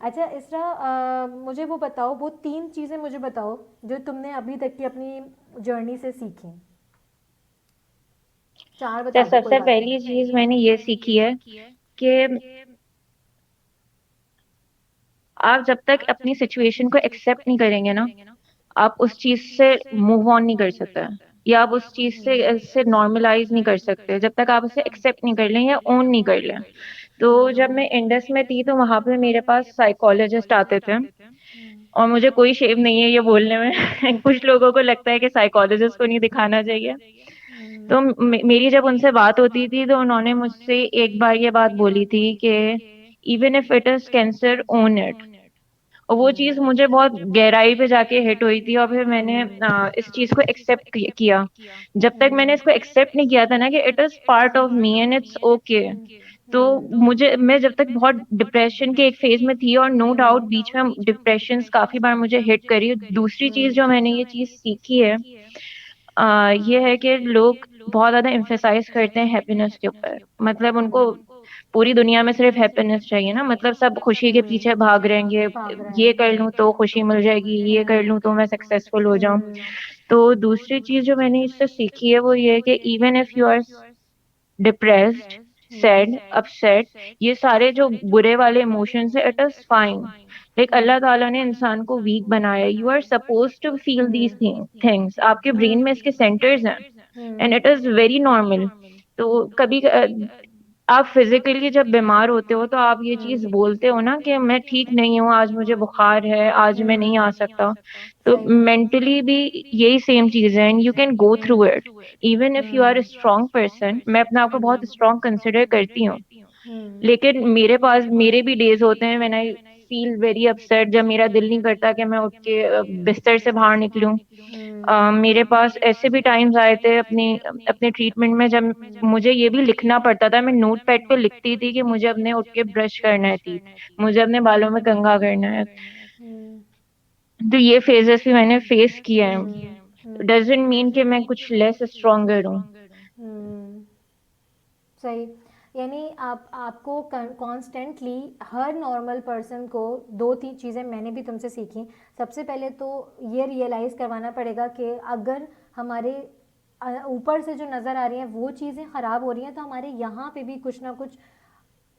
अच्छा इसरा, मुझे वो बताओ, वो 3 चीज़ें मुझे बताओ जो तुमने अभी तक की अपनी जर्नी से सीखी। 4 तो बता दो, कोई सबसे बात पहली चीज मैंने ये सीखी है कि आप जब तक अपनी सिचुएशन को एक्सेप्ट नहीं करेंगे ना, आप उस चीज से मूव ऑन नहीं कर सकते, या आप उस चीज से नॉर्मलाइज नहीं कर सकते जब तक आप उसे एक्सेप्ट नहीं कर लें या ओन नहीं कर लें। तो जब मैं इंडस में थी तो वहां पे मेरे पास साइकोलॉजिस्ट आते थे, और मुझे कोई शेम नहीं है ये बोलने में कुछ लोगों को लगता है कि साइकोलॉजिस्ट को नहीं दिखाना चाहिए। तो मेरी जब उनसे बात होती थी तो उन्होंने मुझसे एक बार ये बात बोली थी कि even if it is cancer, own it. और वो चीज मुझे बहुत गहराई पे जाके हिट हुई थी, और फिर मैंने इस चीज को एक्सेप्ट किया। जब तक मैंने इसको एक्सेप्ट नहीं किया था ना कि it is part of me and it's okay, तो मैं जब तक बहुत डिप्रेशन के एक फेज में थी, और नो डाउट बीच में डिप्रेशन काफी बार मुझे हिट करी। दूसरी चीज जो मैंने ये चीज सीखी है, ये है कि लोग बहुत ज्यादा एम्फेसाइज करते हैं हैप्पीनेस के ऊपर। मतलब उनको पूरी दुनिया में सिर्फ हैप्पीनेस चाहिए ना, मतलब सब खुशी के पीछे भाग रहेंगे, भाग रहे ये कर हैं। लूं तो खुशी मिल जाएगी, ये कर लूं तो मैं सक्सेसफुल हो जाऊं। तो दूसरी चीज जो मैंने इससे सीखी है वो ये है कि even if you are depressed, sad, upset, ये सारे जो बुरे वाले इमोशंस है, इट इज फाइन। लाइक अल्लाह ताला ने इंसान को वीक बनाया, you are suppose to feel these things, आपके ब्रेन में इसके सेंटर्स हैं, and it is very normal. तो कभी आप फिजिकली जब बीमार होते हो तो आप ये चीज बोलते हो ना कि मैं ठीक नहीं हूँ, आज मुझे बुखार है, आज मैं नहीं आ सकता। तो सही में। मेंटली भी यही सेम चीज है, and you can go through it even if you are a strong person. मैं अपने आप को बहुत स्ट्रांग कंसिडर करती हूँ, लेकिन मेरे पास मेरे भी डेज होते हैं when I feel very upset, जब मेरा दिल नहीं करता कि मैं उठ के बिस्तर से बाहर निकलूं। मेरे पास ऐसे भी टाइम्स आए थे अपनी अपने ट्रीटमेंट में जब मुझे ये भी लिखना पड़ता था, मैं नोट पैड पे लिखती थी कि मुझे अपने उठ के ब्रश करना है टीथ, मुझे अपने बालों में कंघा करना है। तो ये फेजेस भी मैंने फेस किए हैं, डजेंट मीन कि मैं कुछ लेस स्ट्रोंगर हूँ। सही। यानी आप आपको कॉन्स्टेंटली, हर नॉर्मल पर्सन को 2-3 चीज़ें मैंने भी तुमसे सीखी। सबसे पहले तो ये रियलाइज़ करवाना पड़ेगा कि अगर हमारे ऊपर से जो नज़र आ रही हैं वो चीज़ें ख़राब हो रही हैं, तो हमारे यहाँ पे भी कुछ ना कुछ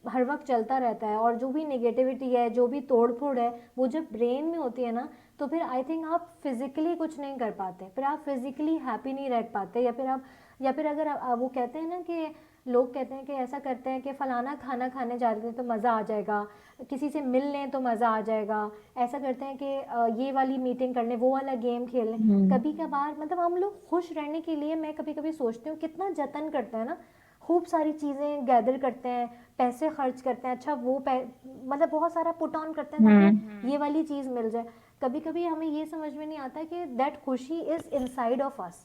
हर वक्त चलता रहता है। और जो भी नेगेटिविटी है, जो भी तोड़ फोड़ है, वो जब ब्रेन में होती है ना, तो फिर आई थिंक आप फिजिकली कुछ नहीं कर पाते, फिर आप फिजिकली हैप्पी नहीं रह पाते। या फिर अगर वो कहते हैं ना कि लोग कहते हैं कि ऐसा करते हैं कि फलाना खाना खाने जा रहे हैं तो मज़ा आ जाएगा, किसी से मिल लें तो मज़ा आ जाएगा, ऐसा करते हैं कि ये वाली मीटिंग कर लें, वो वाला गेम खेल लें। हम्म। कभी कभार मतलब हम लोग खुश रहने के लिए, मैं कभी कभी सोचती हूँ कितना जतन करते हैं ना, खूब सारी चीज़ें गैदर करते हैं, पैसे खर्च करते हैं, अच्छा वो मतलब बहुत सारा पुट ऑन करते हैं ताकि ये वाली चीज़ मिल जाए। कभी कभी हमें ये समझ में नहीं आता कि दैट खुशी इज़ इनसाइड ऑफ अस,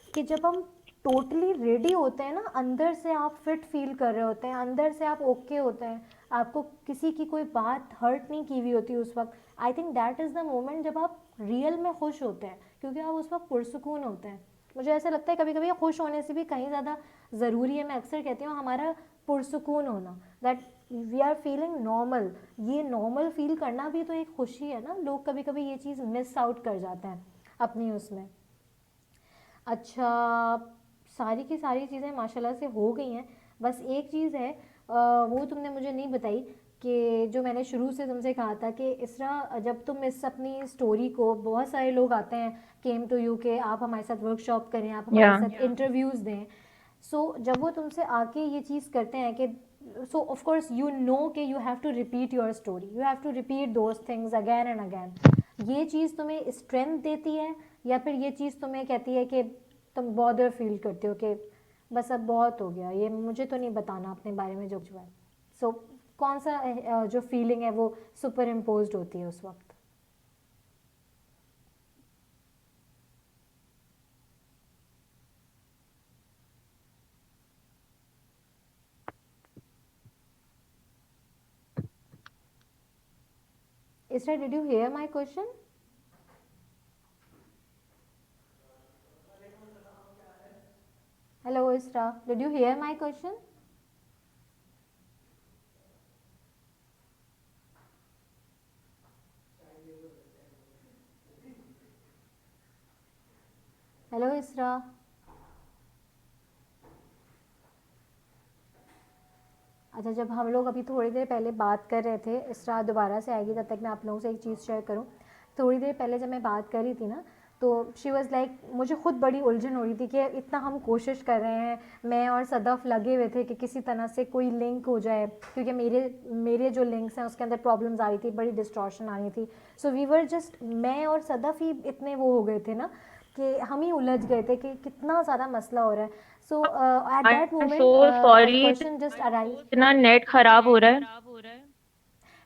कि जब हम टोटली रेडी होते हैं ना, अंदर से आप फिट फील कर रहे होते हैं, अंदर से आप ओके होते हैं, आपको किसी की कोई बात हर्ट नहीं की हुई होती उस वक्त। I think that is the moment जब आप रियल में खुश होते हैं, क्योंकि आप उस वक्त पुरसुकून होते हैं। मुझे ऐसा लगता है कभी कभी खुश होने से भी कहीं ज़्यादा ज़रूरी है, मैं अक्सर कहती हूँ, हमारा पुरसुकून होना, that we are feeling normal. ये नॉर्मल फील करना भी तो एक खुशी है ना, लोग कभी कभी ये चीज़ मिस आउट कर जाते हैं अपनी उसमें। अच्छा, सारी की सारी चीज़ें माशाल्लाह से हो गई हैं। बस एक चीज़ है, वो तुमने मुझे नहीं बताई, कि जो मैंने शुरू से तुमसे कहा था कि इसरा, जब तुम इस अपनी स्टोरी को, बहुत सारे लोग आते हैं केम टू यू के आप हमारे साथ वर्कशॉप करें, आप हमारे या साथ इंटरव्यूज़ दें। सो जब वो तुमसे आके ये चीज़ करते हैं कि, so of course you know कि you have to repeat your story, you have to repeat those things again and again. ये चीज़ तुम्हें स्ट्रेंथ देती है, या फिर ये चीज़ तुम्हें कहती है कि तुम बॉदर फील करते हो कि बस अब बहुत हो गया, ये मुझे तो नहीं बताना अपने बारे में जो कुछ है। सो कौन सा जो फीलिंग है वो सुपर इम्पोज्ड होती है उस वक्त? Isra, did you hear my question? Hello, Isra. Did you hear my question? Hello, Isra. अच्छा, जब हम लोग अभी थोड़ी देर पहले बात कर रहे थे, इसरा दोबारा से आएगी, तब तक मैं आप लोगों से एक चीज़ शेयर करूं। थोड़ी देर पहले जब मैं बात कर रही थी ना, तो शी वॉज़ लाइक, मुझे खुद बड़ी उलझन हो रही थी कि इतना हम कोशिश कर रहे हैं, मैं और सदफ लगे हुए थे कि किसी तरह से कोई लिंक हो जाए, क्योंकि मेरे मेरे जो लिंक्स हैं उसके अंदर प्रॉब्लम्स आ रही थी, बड़ी डिस्ट्रॉशन आ रही थी। सो वी वर जस्ट, मैं और सदफ ही इतने वो हो गए थे ना कि हम ही उलझ गए थे कि कितना ज़्यादा मसला हो रहा है। So at I that am so moment a sorry, question just arise. इतना नेट खराब हो रहा है।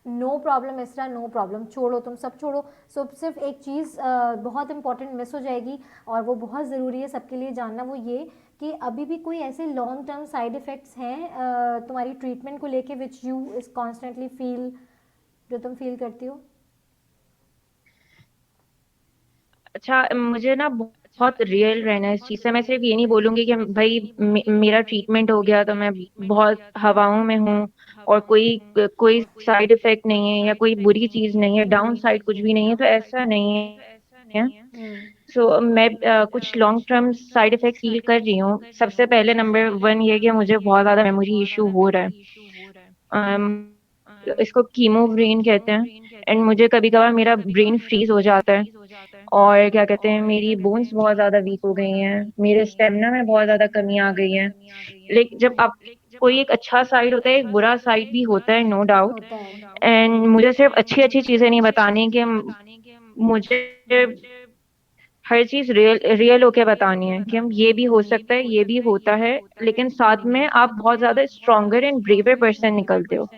No problem Isra, no problem, छोड़ो, तुम सब छोड़ो। सो सिर्फ एक चीज़ बहुत इंपॉर्टेंट मिस हो जाएगी, और वो बहुत ज़रूरी है सबके लिए जानना, वो ये कि अभी भी कोई ऐसे लॉन्ग टर्म साइड इफ़ेक्ट्स हैं तुम्हारी ट्रीटमेंट को लेके which you is constantly feel, जो तुम फील करती हो? अच्छा, मुझे ना बहुत रियल रहना है इस चीज से। मैं सिर्फ ये नहीं बोलूंगी कि भाई मेरा ट्रीटमेंट हो गया तो मैं बहुत हवाओं में हूँ और कोई कोई साइड इफेक्ट नहीं है या कोई बुरी चीज नहीं है, डाउन साइड कुछ भी नहीं है, तो ऐसा नहीं है। सो मैं कुछ long term side effect feel कर रही हूँ। सबसे पहले नंबर वन ये कि मुझे बहुत ज्यादा मेमोरी इशू हो रहा है। इसको कीमो ब्रेन कहते हैं। एंड मुझे कभी कभार मेरा ब्रेन फ्रीज हो जाता है, और क्या कहते हैं, मेरी बोन्स बहुत ज्यादा वीक हो गई हैं, मेरे स्टेमिना में बहुत ज्यादा कमी आ गई है। लेकिन जब आप, कोई एक अच्छा साइड होता है, एक बुरा साइड भी होता है, नो डाउट। होता है। एंड मुझे सिर्फ अच्छी अच्छी चीजें नहीं बतानी कि मुझे हर चीज रियल रियल होके बतानी है कि हम ये भी हो सकता है, ये भी होता है, लेकिन साथ में आप बहुत ज्यादा स्ट्रॉन्गर एंड ब्रेवर पर्सन निकलते हो।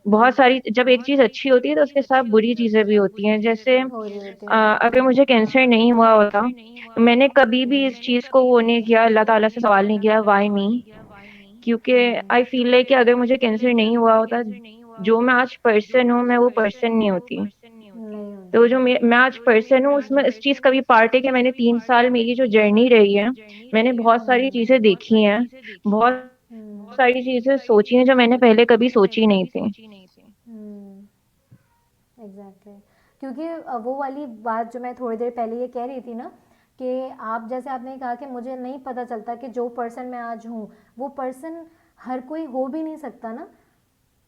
बहुत सारी, जब एक चीज अच्छी होती है तो उसके साथ बुरी चीजें भी होती हैं। जैसे हो रही होती हैं। अगर मुझे कैंसर नहीं हुआ होता, मैंने कभी भी इस चीज को वो नहीं किया, अल्लाह ताला से सवाल नहीं किया व्हाई मी। क्योंकि आई फील लाइक कि अगर मुझे कैंसर नहीं हुआ होता, जो मैं आज पर्सन हूँ, मैं वो पर्सन नहीं होती। नहीं तो होती। जो मैं आज पर्सन हूँ, उसमें इस चीज का भी पार्ट है कि मैंने 3 साल, मेरी जो जर्नी रही है, मैंने बहुत सारी चीजें देखी हैं, बहुत सारी चीजें सोची हैं जो मैंने पहले कभी सोची नहीं थी। हम्म, एग्जैक्टली। क्योंकि वो वाली बात जो मैं थोड़ी देर पहले ये कह रही थी ना, कि आप जैसे आपने कहा कि मुझे नहीं पता चलता कि जो पर्सन मैं आज हूँ वो पर्सन हर कोई हो भी नहीं सकता ना।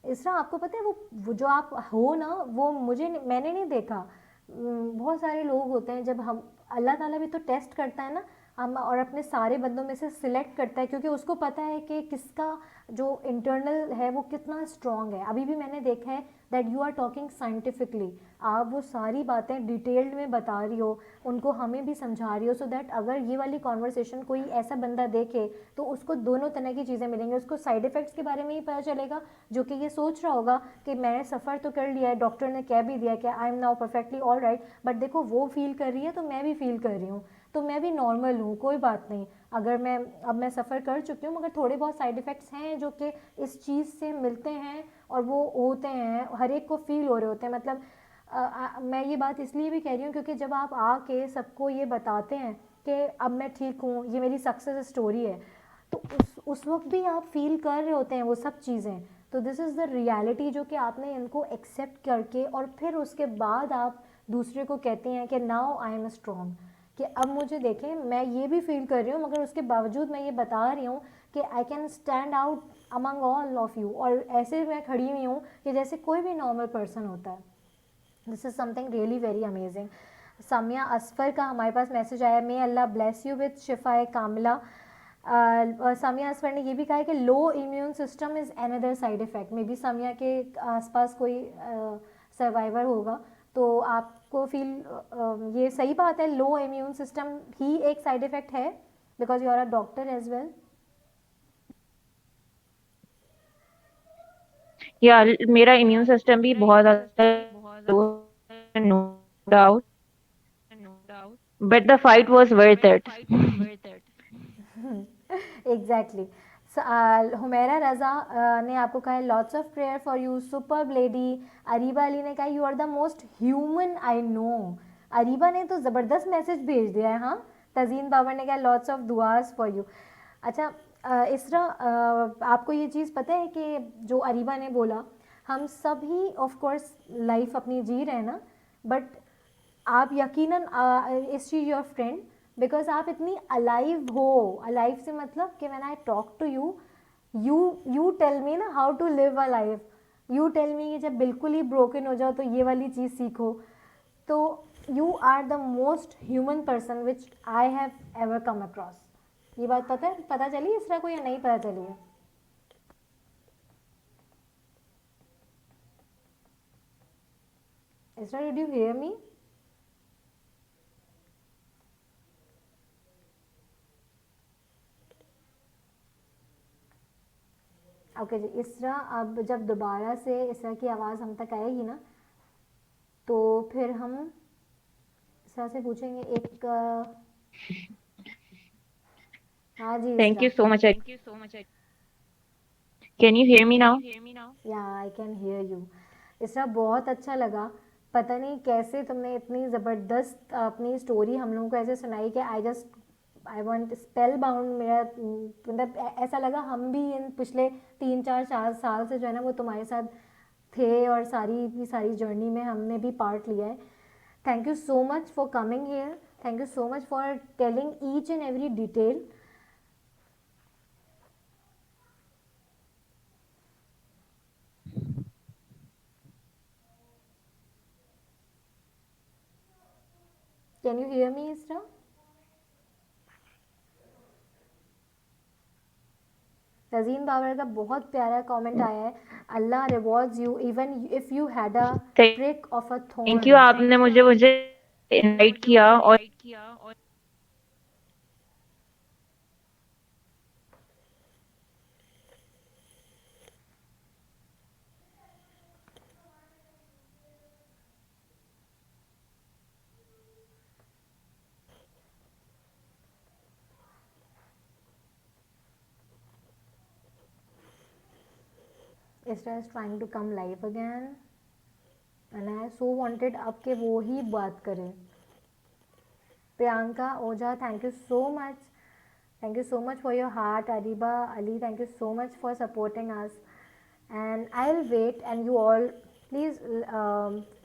इसरा, आपको पता है वो जो आप हो ना, वो मैंने नहीं देखा। बहुत सारे लोग होते हैं, जब हम, अल्लाह ताला भी तो टेस्ट करता है ना हम, और अपने सारे बंदों में से सिलेक्ट करता है, क्योंकि उसको पता है कि किसका जो इंटरनल है वो कितना स्ट्रांग है। अभी भी मैंने देखा है that you are talking scientifically, आप वो सारी बातें डिटेल्ड में बता रही हो, उनको हमें भी समझा रही हो, सो दैट अगर ये वाली कॉन्वर्सेशन कोई ऐसा बंदा देखे तो उसको दोनों तरह की चीज़ें मिलेंगी। उसको साइड इफ़ेक्ट्स के बारे में ही पता चलेगा, जो कि ये सोच रहा होगा कि मैंने सफ़र तो कर लिया है, डॉक्टर ने कह भी दिया कि I am now perfectly all right, but देखो वो फील कर रही है तो मैं भी फील कर रही हूँ, तो मैं भी नॉर्मल हूँ, कोई बात नहीं। अगर मैं सफ़र कर चुकी हूँ, मगर थोड़े बहुत साइड इफ़ेक्ट्स हैं जो कि इस चीज़ से मिलते हैं, और वो होते हैं, हर एक को फील हो रहे होते हैं। मतलब मैं ये बात इसलिए भी कह रही हूँ क्योंकि जब आप आके सबको ये बताते हैं कि अब मैं ठीक हूँ, ये मेरी सक्सेस स्टोरी है, तो उस वक्त भी आप फील कर रहे होते हैं वो सब चीज़ें। तो दिस इज़ द रियलिटी जो कि आपने इनको एक्सेप्ट करके, और फिर उसके बाद आप दूसरे को कहते हैं कि नाउ आई एम स्ट्रॉन्ग, कि अब मुझे देखें, मैं ये भी फील कर रही हूँ, मगर उसके बावजूद मैं ये बता रही हूँ कि I can stand out among all of you, और ऐसे मैं खड़ी हुई हूँ कि जैसे कोई भी नॉर्मल पर्सन होता है। This is something really very amazing. Samia Asfar का हमारे पास मैसेज आया, may Allah bless you with शिफाए कामिला। सामिया असफ़र ने ये भी कहा है कि low immune system is another side effect. Maybe Samia के आसपास कोई सर्वाइवर होगा, तो आपको फील, ये सही बात है, लो इम्यून सिस्टम ही एक साइड इफ़ेक्ट है, because you are a doctor as well. या मेरा इम्यून सिस्टम भी बहुत ज़्यादा no doubt, but the fight was worth it. Exactly. Humaira Raza ने आपको कहा है lots of prayer for you, superb lady. Areeba Ali ने कहा you are the most human I know. Areeba ने तो ज़बरदस्त मैसेज भेज दिया है। हाँ, तजीन बाबर ने कहा लॉट्स ऑफ दुआस फॉर यू। अच्छा, इसरा आपको ये चीज़ पता है कि जो अरीबा ने बोला, हम सभी ऑफ कोर्स लाइफ अपनी जी रहे हैं ना, बट आप यकीनन is she your friend because आप इतनी अलाइव हो। अलाइव से मतलब कि when I talk to you, you tell me ना how to live a life. You tell me कि जब बिल्कुल ही ब्रोकन हो जाओ तो ये वाली चीज़ सीखो। तो you are the most human person which I have ever come across. ये बात पता चली इसरा को या नहीं पता चली है? Isra, did you hear me? Okay ji, Isra अब जब दोबारा से इसरा की आवाज़ हम तक आएगी ना, तो फिर हम इसरा से पूछेंगे एक हाँ जी थैंक इसरा। You so much. Can you hear me now? या आई कैन हियर यू। इसरा, बहुत अच्छा लगा। पता नहीं कैसे तुमने इतनी ज़बरदस्त अपनी स्टोरी हम लोगों को ऐसे सुनाई कि आई वॉन्ट स्पेल बाउंड। मेरा मतलब ऐसा लगा हम भी इन पिछले 3 4 4 साल से जो है ना वो तुम्हारे साथ थे, और सारी की सारी जर्नी में हमने भी पार्ट लिया है। Thank you so much for coming here. Thank you so much for telling each and every detail. Can you hear me Isra? Tazeen Babar का बहुत प्यारा कमेंट आया है, Allah rewards you even if you had a prick of a thank you, thorn. आपने मुझे मुझे invite किया और Isra is trying to come live again and I so wanted अब के वो ही बात करें। Priyanka Ojha, thank you so much. Thank you so much for your heart. Areeba Ali, thank you so much for supporting us and I will wait and you all please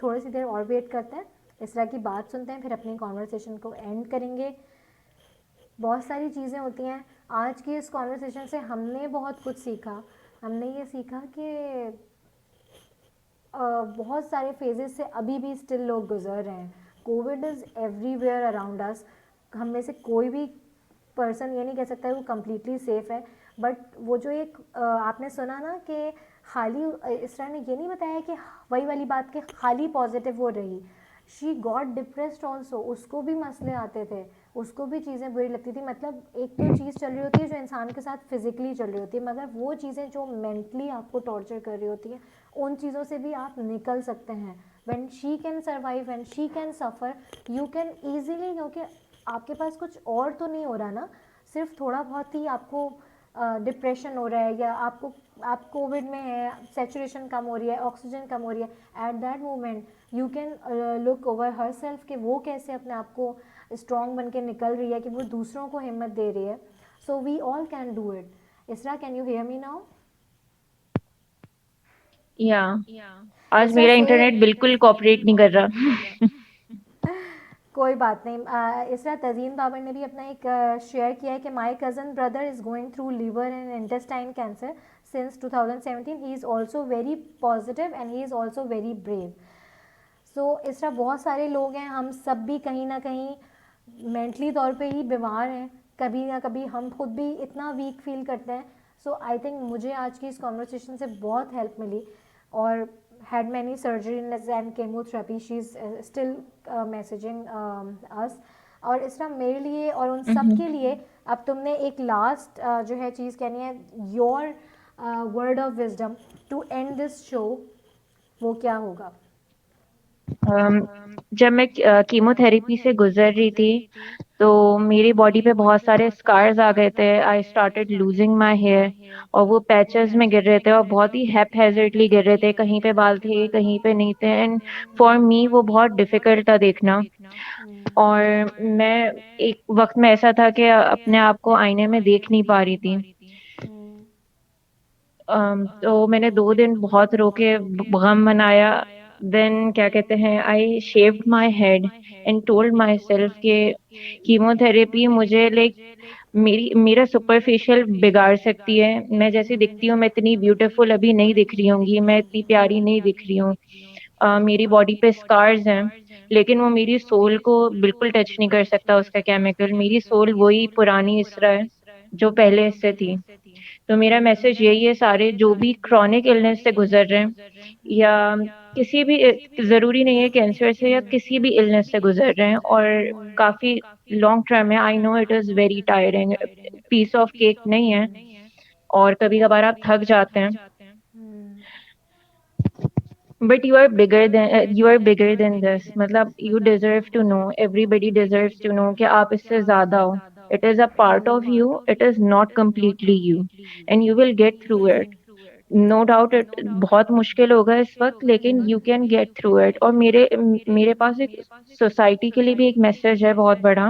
थोड़ी सी देर और wait करते हैं, इसरा की बात सुनते हैं, फिर अपनी कॉन्वर्सेशन को एंड करेंगे। बहुत सारी चीज़ें होती हैं। आज की इस कॉन्वर्सेशन से हमने बहुत कुछ सीखा। हमने ये सीखा कि बहुत सारे फेजेस से अभी भी स्टिल लोग गुजर रहे हैं। Covid is everywhere around us. हम में से कोई भी पर्सन ये नहीं कह सकता है वो कम्प्लीटली सेफ़ है, बट वो जो एक आपने सुना ना कि खाली इसरा ने ये नहीं बताया कि वही वाली बात कि खाली पॉजिटिव वो रही, शी गॉट डिप्रेस्ड ऑल्सो। उसको भी मसले आते थे, उसको भी चीज़ें बुरी लगती थी। मतलब एक तो चीज़ चल रही होती है जो इंसान के साथ फिजिकली चल रही होती है, मगर वो चीज़ें जो मेंटली आपको टॉर्चर कर रही होती है, उन चीज़ों से भी आप निकल सकते हैं। When she can survive, when she can suffer, you can easily, क्योंकि आपके पास कुछ और तो नहीं हो रहा ना, सिर्फ थोड़ा बहुत ही आपको डिप्रेशन हो रहा है या आप कोविड में है, सेचुरेशन कम हो रही है, ऑक्सीजन कम हो रही है, at that moment you can look over her self कि वो कैसे अपने आप को स्ट्रॉन्ग बन के निकल रही है, कि वो दूसरों को हिम्मत दे रही है। So we all can do it. Isra, can you hear me now? या आज इसरा मेरा से इंटरनेट बिल्कुल कोऑपरेट नहीं कर रहा। कोई बात नहीं। इसरा, तजीन बाबर ने भी अपना एक शेयर किया है कि my cousin brother is going through liver and intestine cancer since 2017। He is also very positive and he is also very brave. So Isra, बहुत सारे लोग हैं, हम सब भी कहीं ना कहीं मेंटली तौर पे ही बीमार हैं, कभी ना कभी हम खुद भी इतना वीक फील करते हैं। सो आई थिंक मुझे आज की इस कॉन्वर्सेशन से बहुत हेल्प मिली, और had many surgeries and chemotherapy. She's still messaging us. और इसरा, मेरे लिए और उन सब के लिए अब तुमने एक लास्ट जो है चीज़ कहनी है। Your word of wisdom to end this show, वो क्या होगा? जब मैं कीमोथेरेपी से गुजर रही थी तो मेरी बॉडी पे बहुत सारे स्कार्स आ गए थे। I started losing my hair, और वो पैचेस में गिर रहे थे और बहुत ही हैप्पीली गिर रहे थे, कहीं पे बाल थे कहीं पे नहीं थे। एंड फॉर मी वो बहुत डिफिकल्ट था देखना। और मैं एक वक्त में ऐसा था कि अपने आप को आईने में देख नहीं पा रही थी। तो मैंने 2 दिन बहुत रो के गम मनाया। देन क्या कहते हैं, I shaved my head and told myself कि कीमोथेरेपी मुझे लाइक मेरा सुपरफिशियल बिगाड़ सकती है। मैं जैसी दिखती हूँ, मैं इतनी ब्यूटीफुल अभी नहीं दिख रही होंगी, मैं इतनी प्यारी नहीं दिख रही हूँ। मेरी बॉडी पे स्कार्स हैं, लेकिन वो मेरी सोल को बिल्कुल टच नहीं कर सकता उसका केमिकल। मेरी सोल वही पुरानी इसरा है जो पहले इससे थी। तो मेरा मैसेज यही है, सारे जो भी क्रॉनिक इलनेस से गुजर रहे हैं, या किसी भी, जरूरी नहीं है कैंसर से, या किसी भी इलनेस से गुजर रहे हैं और काफी लॉन्ग टर्म है, I know it is very tiring, piece of cake नहीं है, और कभी कभार आप थक जाते हैं। But you are bigger than this, मतलब you deserve to know, everybody deserves to know कि आप इससे ज्यादा हो। It is a part of you, it is not completely you, and you will get through it. No doubt it बहुत मुश्किल होगा इस वक्त, लेकिन you can get through it. और मेरे पास एक सोसाइटी के लिए भी एक मैसेज है बहुत बड़ा।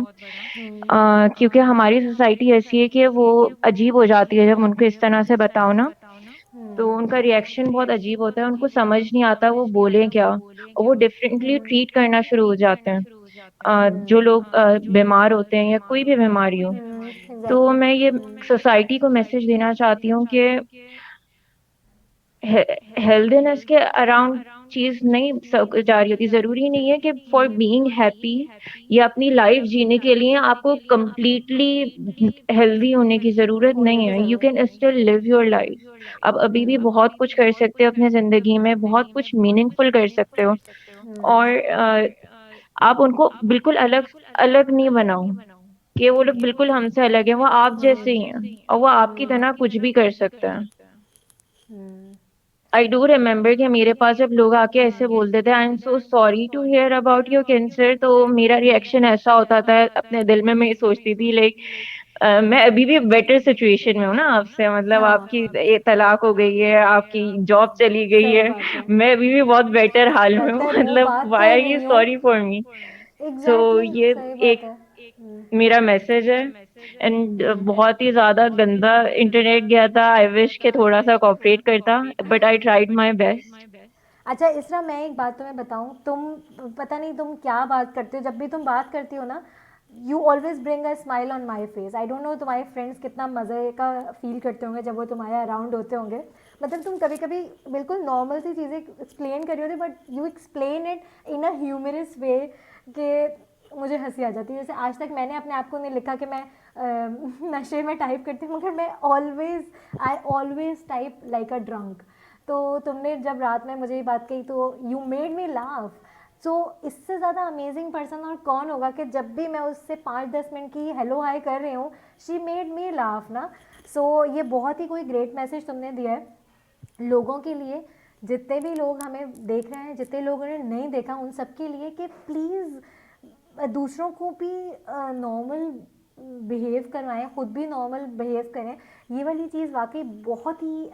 क्योंकि हमारी सोसाइटी ऐसी है कि वो अजीब हो जाती है जब उनको इस तरह से बताओ ना, तो उनका रिएक्शन बहुत अजीब होता है, उनको समझ नहीं आता वो बोले क्या, और वो डिफरेंटली ट्रीट करना शुरू हो जाते हैं। जो लोग बीमार होते हैं या कोई भी बीमारी हो। तो एग्जैक्टली। मैं ये सोसाइटी को मैसेज देना चाहती हूँ कि हेल्दीनेस के अराउंड चीज नहीं सब जा रही होती। जरूरी नहीं है कि फॉर बीइंग हैप्पी या अपनी लाइफ जीने के लिए आपको कंप्लीटली हेल्दी होने की जरूरत नहीं है। You can still live your life. आप अभी भी बहुत कुछ कर सकते हो अपने जिंदगी में, बहुत कुछ मीनिंगफुल कर सकते हो। और आप उनको बिल्कुल अलग अलग नहीं बनाओ कि वो लोग बिल्कुल हमसे अलग है। वो आप जैसे ही हैं, और वो आपकी तरह कुछ भी कर सकते हैं। आई डू रिमेम्बर कि मेरे पास जब लोग आके ऐसे बोलते थे, I am so sorry to hear about your cancer, तो मेरा रिएक्शन ऐसा होता था अपने दिल में। मैं ये सोचती थी लाइक मैं अभी भी बेटर सिचुएशन में हूँ ना आपसे, मतलब आपकी ये तलाक हो गई है, आपकी जॉब चली गई सही है, बात है। मैं अभी भी बहुत बेटर हाल में हूँ। बेटर हूँ, मतलब बात व्हाई कर आर यू रही हूँ। Sorry for me? So exactly, ये सही बात एक है। मेरा मैसेज है। एंड बहुत ही ज्यादा गंदा इंटरनेट गया था, आई विश के थोड़ा सा कॉपरेट करता, but I tried my best. अच्छा इसरा, मैं एक बात तुम्हें बताऊं, तुम पता नहीं तुम क्या बात करते हो, जब भी तुम बात करती हो ना, you always bring a smile on my face. I don't know तुम्हारे फ्रेंड्स कितना मज़े का फील करते होंगे जब वो तुम्हारे अराउंड होते होंगे। मतलब तुम कभी कभी बिल्कुल नॉर्मल सी चीज़ें एक्सप्लेन कर रही होती, but you explain it in a humorous way कि मुझे हंसी आ जाती है। जैसे आज तक मैंने अपने आप को नहीं लिखा कि मैं नशे में टाइप करती हूँ, मगर मैं always type like a drunk. तो तुमने जब रात में मुझे ये बात कही तो यू मेड मी लाफ। सो इससे ज़्यादा अमेजिंग पर्सन और कौन होगा कि जब भी मैं उससे 5-10 मिनट की हेलो हाय कर रही हूँ, शी मेड मी लाफ ना। सो ये बहुत ही कोई ग्रेट मैसेज तुमने दिया है लोगों के लिए, जितने भी लोग हमें देख रहे हैं, जितने लोगों ने नहीं देखा उन सब के लिए, कि प्लीज़ दूसरों को भी नॉर्मल बिहेव करवाएं, खुद भी नॉर्मल बिहेव करें। ये वाली चीज़ वाकई बहुत ही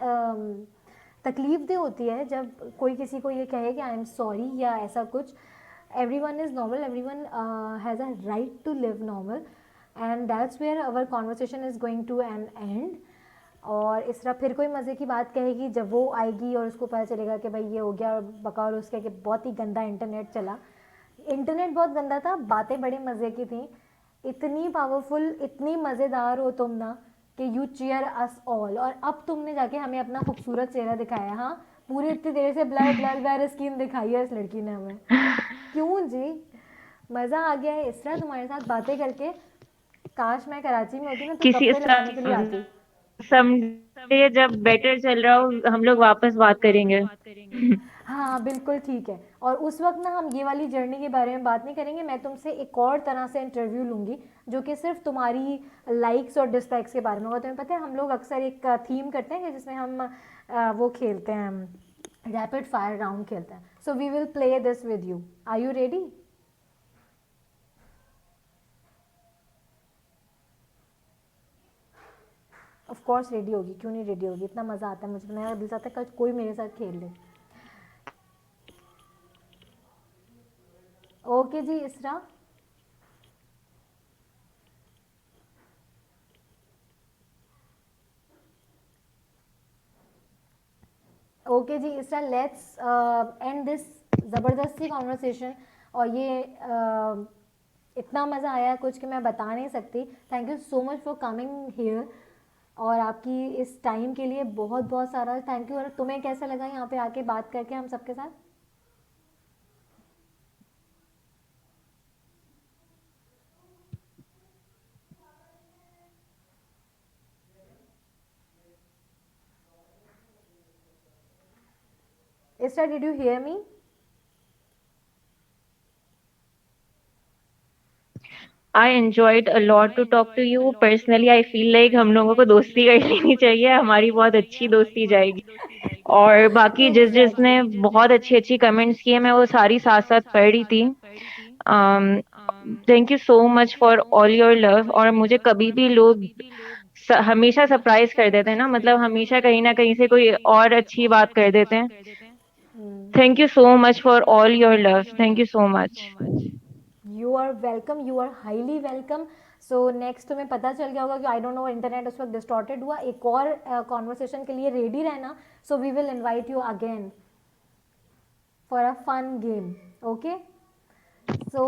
तकलीफ दे होती है जब कोई किसी को ये कहे कि आई एम सॉरी या ऐसा कुछ। Everyone is normal, everyone has a right to live normal, and that's where our conversation is going to an end. और इस तरह फिर कोई मज़े की बात कहेगी जब वो आएगी और उसको पता चलेगा कि भाई ये हो गया, और बकौल उसके कि बहुत ही गंदा इंटरनेट चला। इंटरनेट बहुत गंदा था, बातें बड़े मज़े की थी, इतनी पावरफुल, इतनी मज़ेदार हो तुम ना कि यू चीयर अस ऑल। और अब तुमने जाके हमें अपना खूबसूरत चेहरा दिखाया। हाँ, पूरी इतनी देर से ब्लर ब्लर ब्लर स्किन दिखाई है इस लड़की ने हमें। क्यों जी, मज़ा आ गया है इसरा तुम्हारे साथ बातें करके। काश मैं कराची में होती ना तो किसी गप्पे लगाने के लिए आती। समझे जब बेटर चल रहा हो हम लोग वापस बात करेंगे। हाँ बिल्कुल ठीक है। और उस वक्त ना हम ये वाली जर्नी के बारे में बात नहीं करेंगे, मैं तुमसे एक और तरह से इंटरव्यू लूँगी जो कि सिर्फ तुम्हारी लाइक्स और डिसलाइक्स के बारे में होगा। तुम्हें पता है हम लोग अक्सर एक थीम करते हैं जिसमें हम वो खेलते हैं, रैपिड फायर राउंड खेलते हैं। So we will play this with you. Are you ready? Of course ready होगी, क्यों नहीं रेडी होगी, इतना मज़ा आता है मुझे, मेरा दिल चाहता है कोई मेरे साथ खेल ले। ओके जी इसरा। ओके जी इसरा, लेट्स एंड दिस ज़बरदस्ती कॉन्वर्सेशन। और ये इतना मज़ा आया कुछ कि मैं बता नहीं सकती। Thank you so much for coming here, और आपकी इस टाइम के लिए बहुत बहुत सारा थैंक यू। और तुम्हें कैसा लगा यहाँ पे आके बात करके हम सबके साथ? इसरा, did you hear me? I enjoyed a lot to talk to you. Personally, I feel like हम लोगों को दोस्ती कर लेनी चाहिए, हमारी बहुत अच्छी दोस्ती जाएगी। और बाकी जिस जिसने बहुत अच्छी अच्छी कमेंट्स किए, मैं वो सारी साथ साथ पढ़ रही थी। Thank you so much for all your love. और मुझे कभी भी लोग हमेशा सरप्राइज कर देते हैं ना, मतलब हमेशा कहीं ना कहीं से कोई और अच्छी बात कर देते हैं। Thank you so much for all your love, thank you so much. You are welcome, you are highly welcome. So next तुम्हें पता चल गया होगा कि आई डोंट नो इंटरनेट उस वक्त डिस्टॉर्टेड हुआ, एक और कॉन्वर्सेशन के लिए रेडी रहना। So we will invite you again for a fun game. Okay, so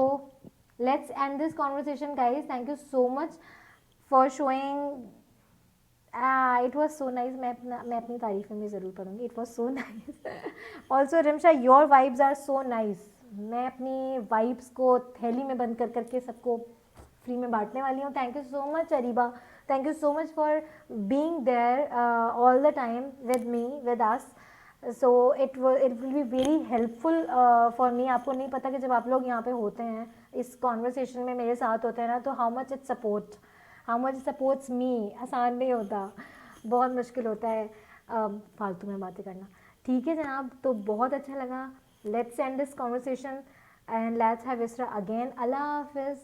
let's end this conversation guys. Thank you so much for showing, it was so nice. मैं अपनी तारीफें भी ज़रूर करूँगी। It was so nice. Also Rimsha, your vibes are so nice. मैं अपनी vibes को थैली में बंद कर करके सबको फ्री में बांटने वाली हूँ। Thank you so much Areeba, thank you so much for being there all the time with me, with us. So it will be very helpful for me. आपको नहीं पता कि जब आप लोग यहाँ पे होते हैं, इस कॉन्वर्सेशन में मेरे साथ होते हैं ना, तो हाउ मच सपोर्ट्स मी। आसान नहीं होता, बहुत मुश्किल होता है फालतू में बातें करना। ठीक है जनाब, तो बहुत अच्छा लगा। Let's end this conversation and let's have इसरा अगेन। अल्लाह हाफिज़।